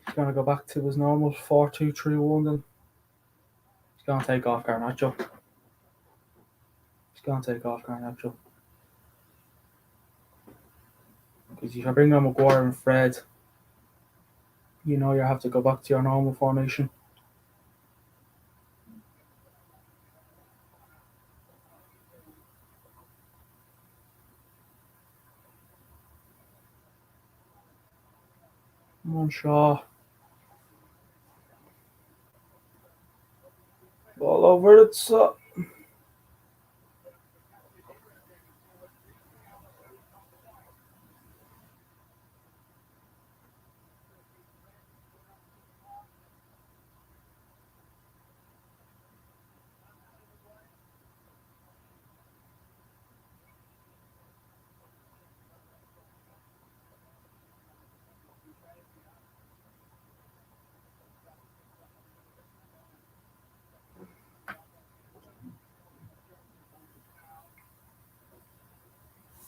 He's going to go back to his normal 4-2-3-1 then. He's going to take off Garnacho. Because if you bring on Maguire and Fred, you know you have to go back to your normal formation. Come on, Shaw. All over it, so.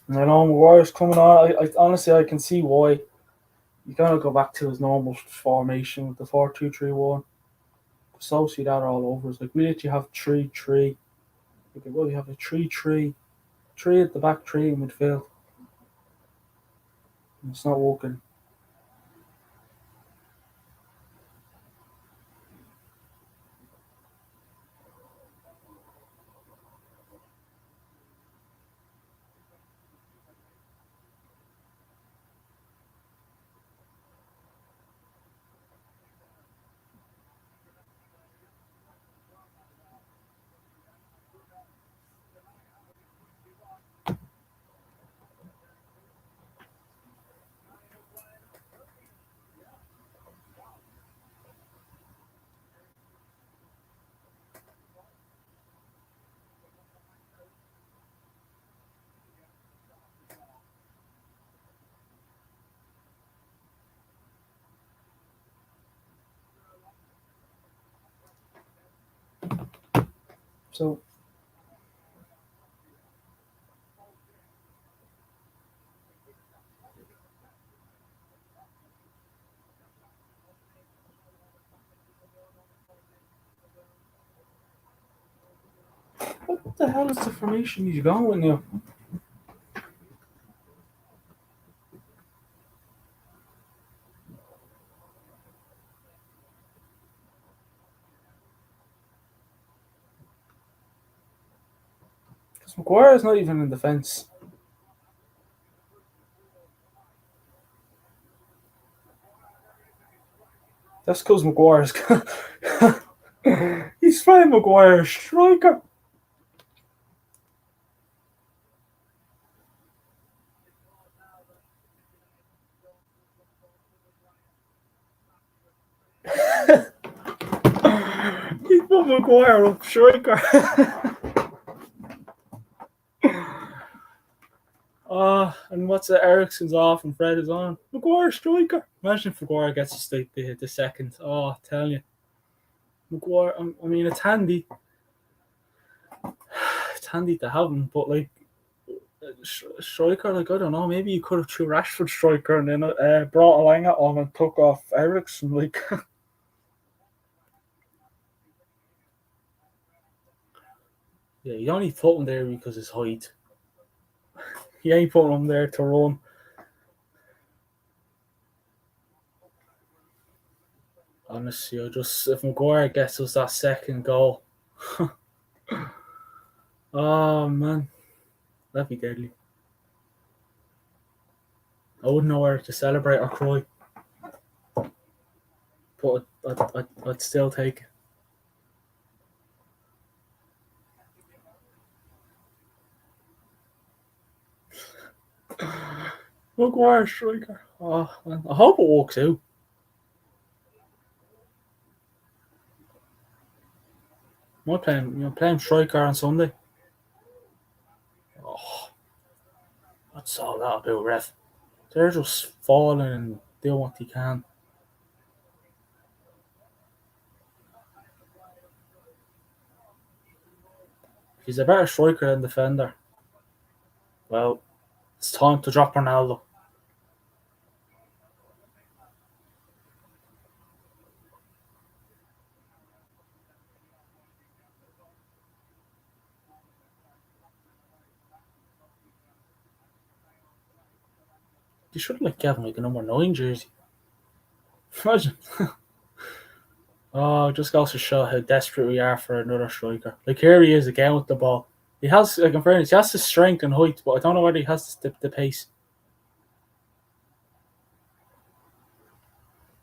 And I know Maguire's coming on. I honestly, I can see why. You got to go back to his normal formation with the 4-2-3-1. Sociedad are all over us. Like, we literally have 3-3. Okay, well, we have a 3-3. 3 at the back, 3 in midfield. And it's not working. So, what the hell is the formation he's going with now? Because Maguire's not even in defence. That's because Maguire's. He's playing Maguire striker. He put Maguire up striker. And what's it? Ericsson's off and Fred is on. Maguire striker. Imagine if Maguire gets to stay the second. Oh, tell you. Maguire, I mean, it's handy. It's handy to have him, but like, striker, like, I don't know, maybe you could have threw Rashford striker and then brought Alanga on and took off Ericsson. Like, yeah, you only put him there because his height. He ain't putting him there to run. Honestly, if Maguire gets us that second goal, oh man, that'd be deadly. I wouldn't know whether to celebrate or cry, but I'd still take it. Maguire striker. Oh man, I hope it works out. Am I playing striker on Sunday? Oh, what's all that about, ref? They're just falling and doing what they can. He's a better striker than defender. Well, it's time to drop Ronaldo. You should have given like a number 9 jersey. Imagine. Oh, it just goes to show how desperate we are for another striker. Like here he is again with the ball. He has, like in fairness, he has the strength and height, but I don't know whether he has the pace.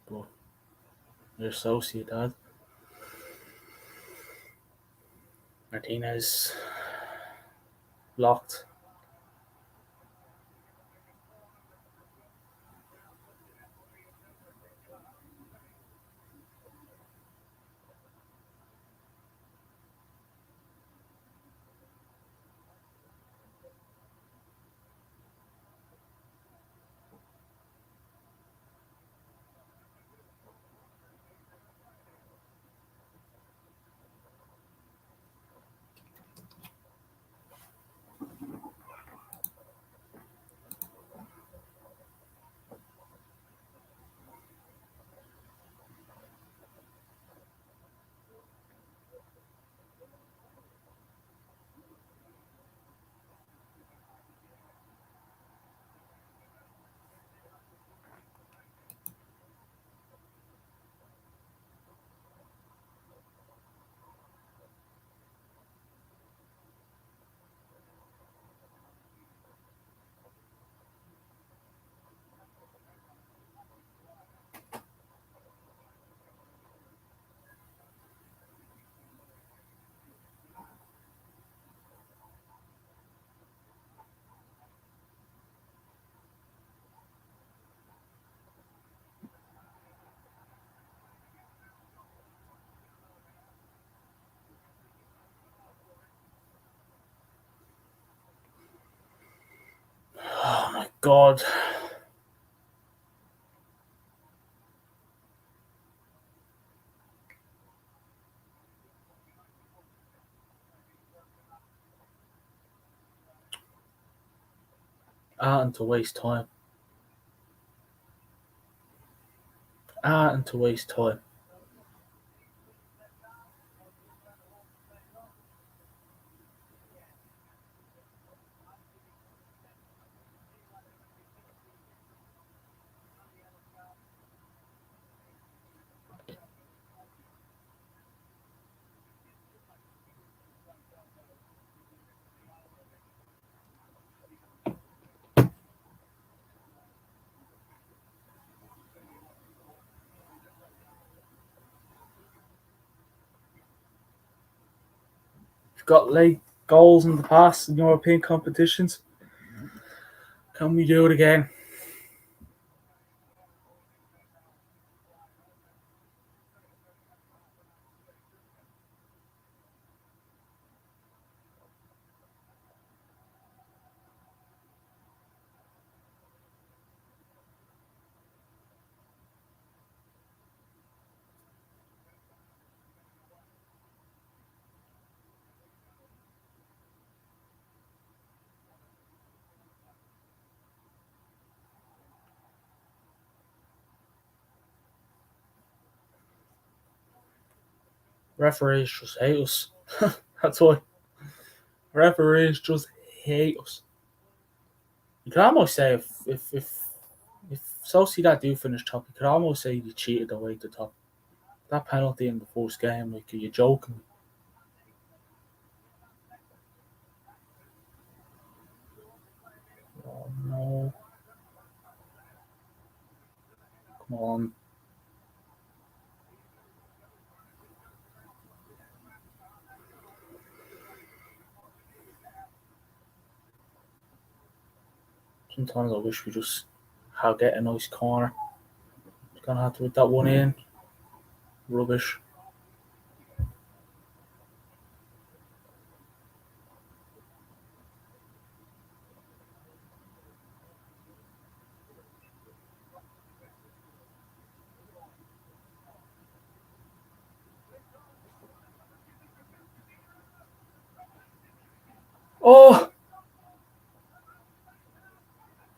But Real Sociedad. Martinez locked. Oh my god. And to waste time. And to waste time. We've got late goals in the past in European competitions. Can we do it again? Referees just hate us. That's why. Referees just hate us. You could almost say if Sociedad do finish top, you could almost say they cheated their way to top. That penalty in the first game, like, are you joking? Oh no. Come on. Sometimes I wish we just had get a nice corner. Gonna have to put that one in. Rubbish. Oh!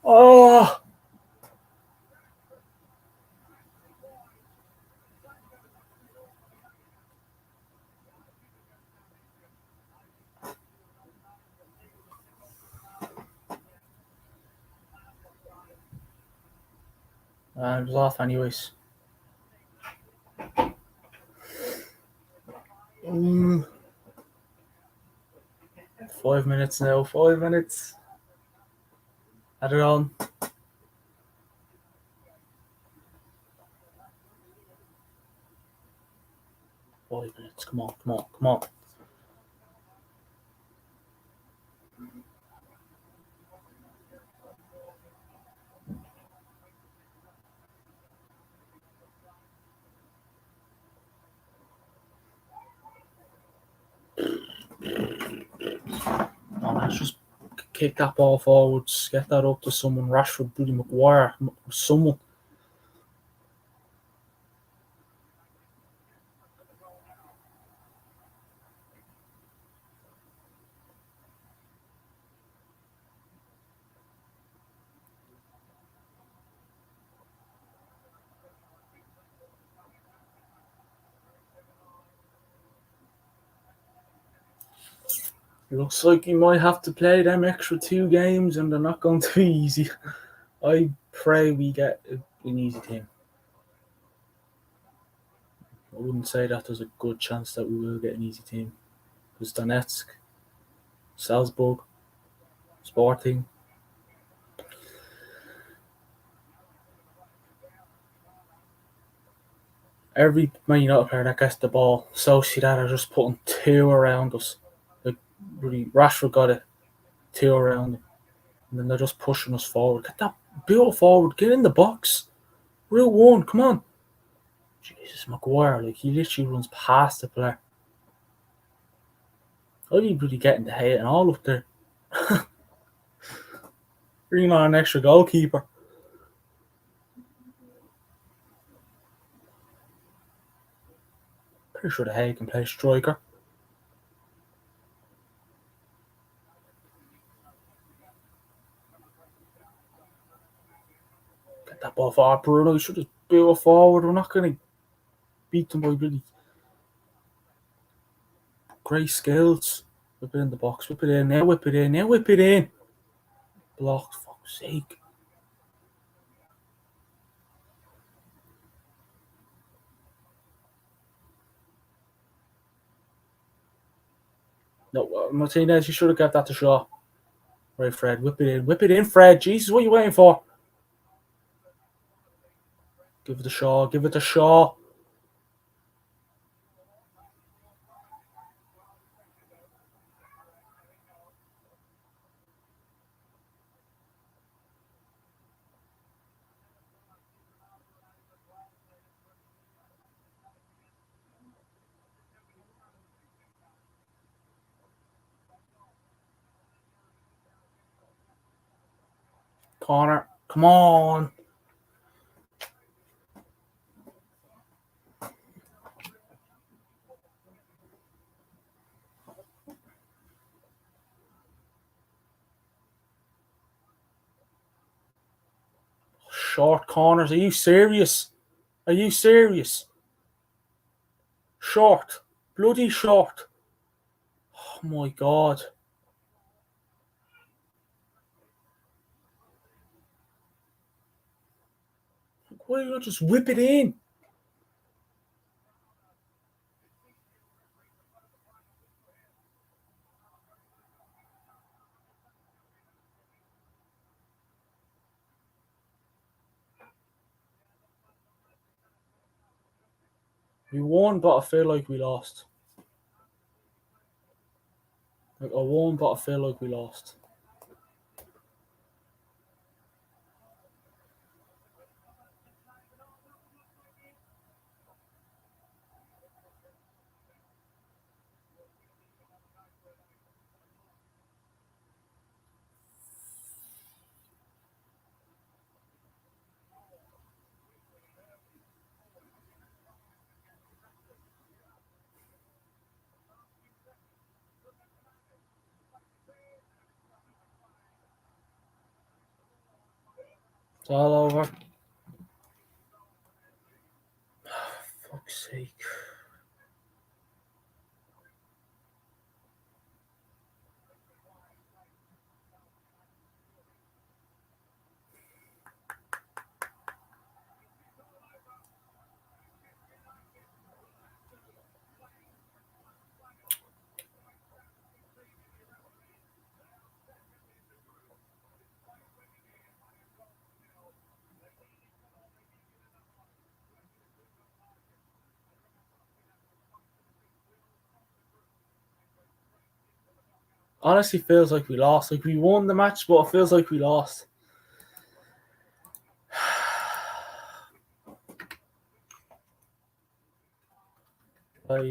Oh! It was off anyways. 5 minutes now. 5 minutes. Add it on. 5 minutes. Come on, come on, come on. Oh, let's just kick that ball forwards. Get that up to someone. Rashford, Bloody Maguire. Someone. It looks like you might have to play them extra 2 games, and they're not going to be easy. I pray we get an easy team. I wouldn't say that there's a good chance that we will get an easy team. There's Donetsk, Salzburg, Sporting. Every Man United player that gets the ball, Sociedad are just putting 2 around us. Like, really, Rashford got it, 2 around him. And then they're just pushing us forward. Get that ball forward, get in the box. Route 1, come on. Jesus, Maguire, like, he literally runs past the player. I'd be really getting the hate and all up there. Bringing on an extra goalkeeper. Pretty sure the Hay can play striker. Get that ball forward, Bruno. You should just build it forward. We're not going to beat them by really great skills. Whip it in the box. Whip it in. Now whip it in. Now whip it in. Blocked. Fuck's sake. No, Martinez, you should have got that to Shaw. Right, Fred. Whip it in. Whip it in, Fred. Jesus, what are you waiting for? Give it to Shaw. Give it to Shaw. Corner. Come on. Short corners. Are you serious? Are you serious? Short. Bloody short. Oh my God. Why do you not just whip it in? We won, but I feel like we lost. Like, I won, but I feel like we lost. It's all over. Fuck's sake. Honestly, feels like we lost. Like, we won the match, but it feels like we lost. I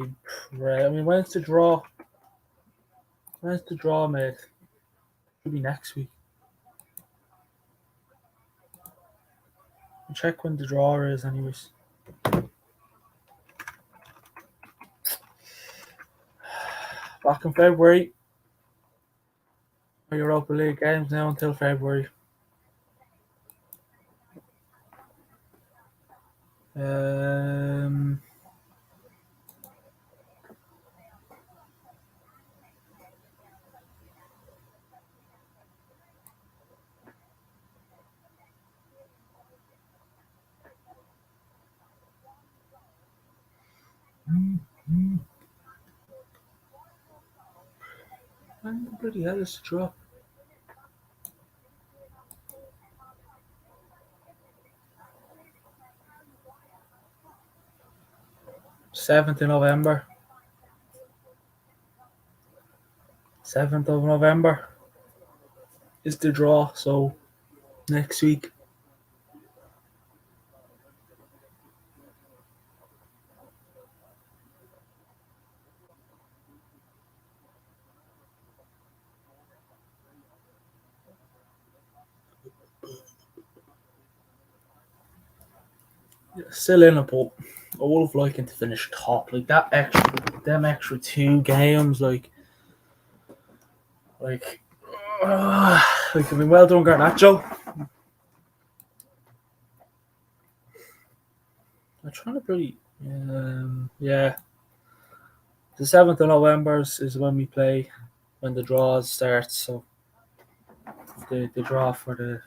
pray. I mean, when's the draw? When's the draw, mate? Should be next week. I'll check when the draw is, anyways. Back in February. Europa League games now until February. Um, when the bloody hell is the draw? 7th of November. 7th of November is the draw, so next week. Still in it, but I would have liking to finish top. Like that extra, them extra 2 games, like, uh, like I mean, well done, Garnacho. I'm trying to pretty, yeah. The 7th of November is when we play, when the draws start. So the draw for the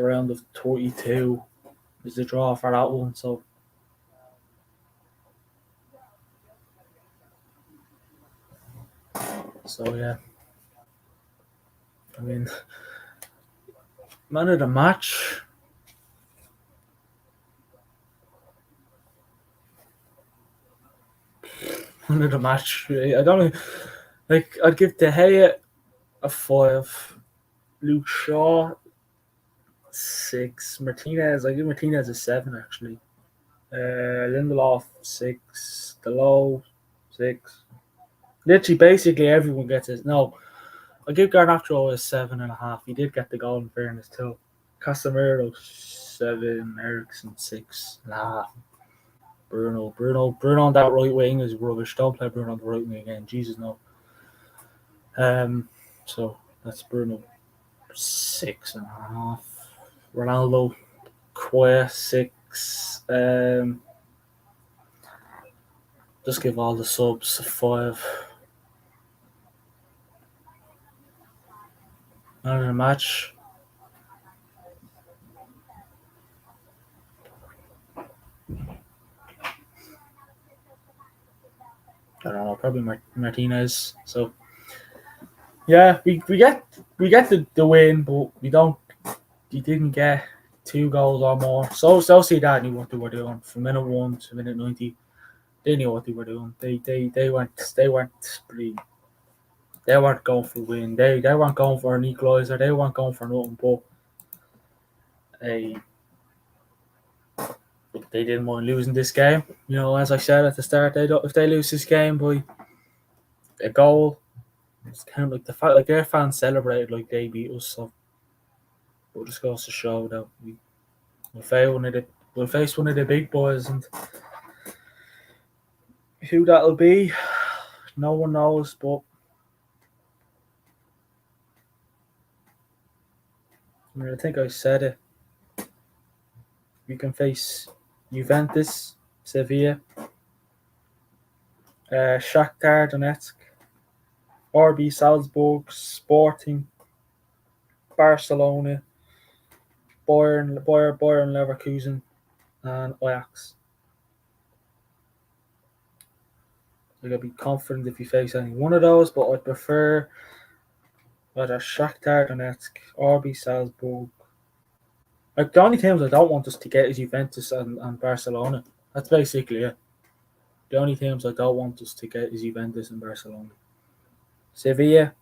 round of 32 is the draw for that one. So yeah. I mean, man of the match. Man of the match. I don't know. Like, I'd give De Gea a 5. Luke Shaw 6. Martinez, I give Martinez a 7 actually. Lindelof 6. Delo 6. Literally, basically everyone gets it. No, I give Garnacho a 7.5. He did get the goal in fairness too. Casemiro 7. Eriksen 6.5. Bruno on that right wing is rubbish. Don't play Bruno on the right wing again. Jesus no. So that's Bruno 6.5. Ronaldo Quay 6. Just give all the subs a 5. Man of the match. I don't know, probably Martinez. So yeah, we get the win, but we didn't get 2 goals or more. So Sociedad knew what they were doing from minute 1 to minute 90. They knew what they were doing. They weren't going for a win. They weren't going for an equaliser. They weren't going for nothing. But they they didn't mind losing this game. You know, as I said at the start, if they lose this game by a goal, it's kind of like the fact like their fans celebrated like they beat us. So it just goes to show that we'll face one of the big boys, and who that'll be, no one knows. But I think I said it. We can face Juventus, Sevilla, Shakhtar Donetsk, RB Salzburg, Sporting, Barcelona, Bayern Leverkusen, and Ajax. You're gonna be confident if you face any one of those, but I'd prefer either Shakhtar Donetsk, RB Salzburg. Like the only teams I don't want us to get is Juventus and Barcelona. That's basically it. The only teams I don't want us to get is Juventus and Barcelona. Sevilla,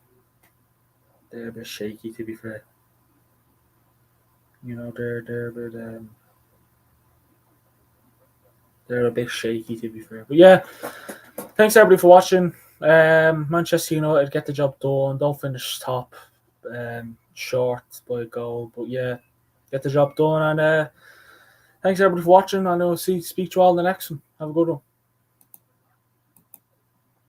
they're a bit shaky to be fair. You know, they're a bit shaky to be fair. But yeah, thanks everybody for watching. Manchester United get the job done. Don't finish top, short by a goal. But yeah, get the job done. And thanks everybody for watching. And I'll speak to you all in the next one. Have a good one.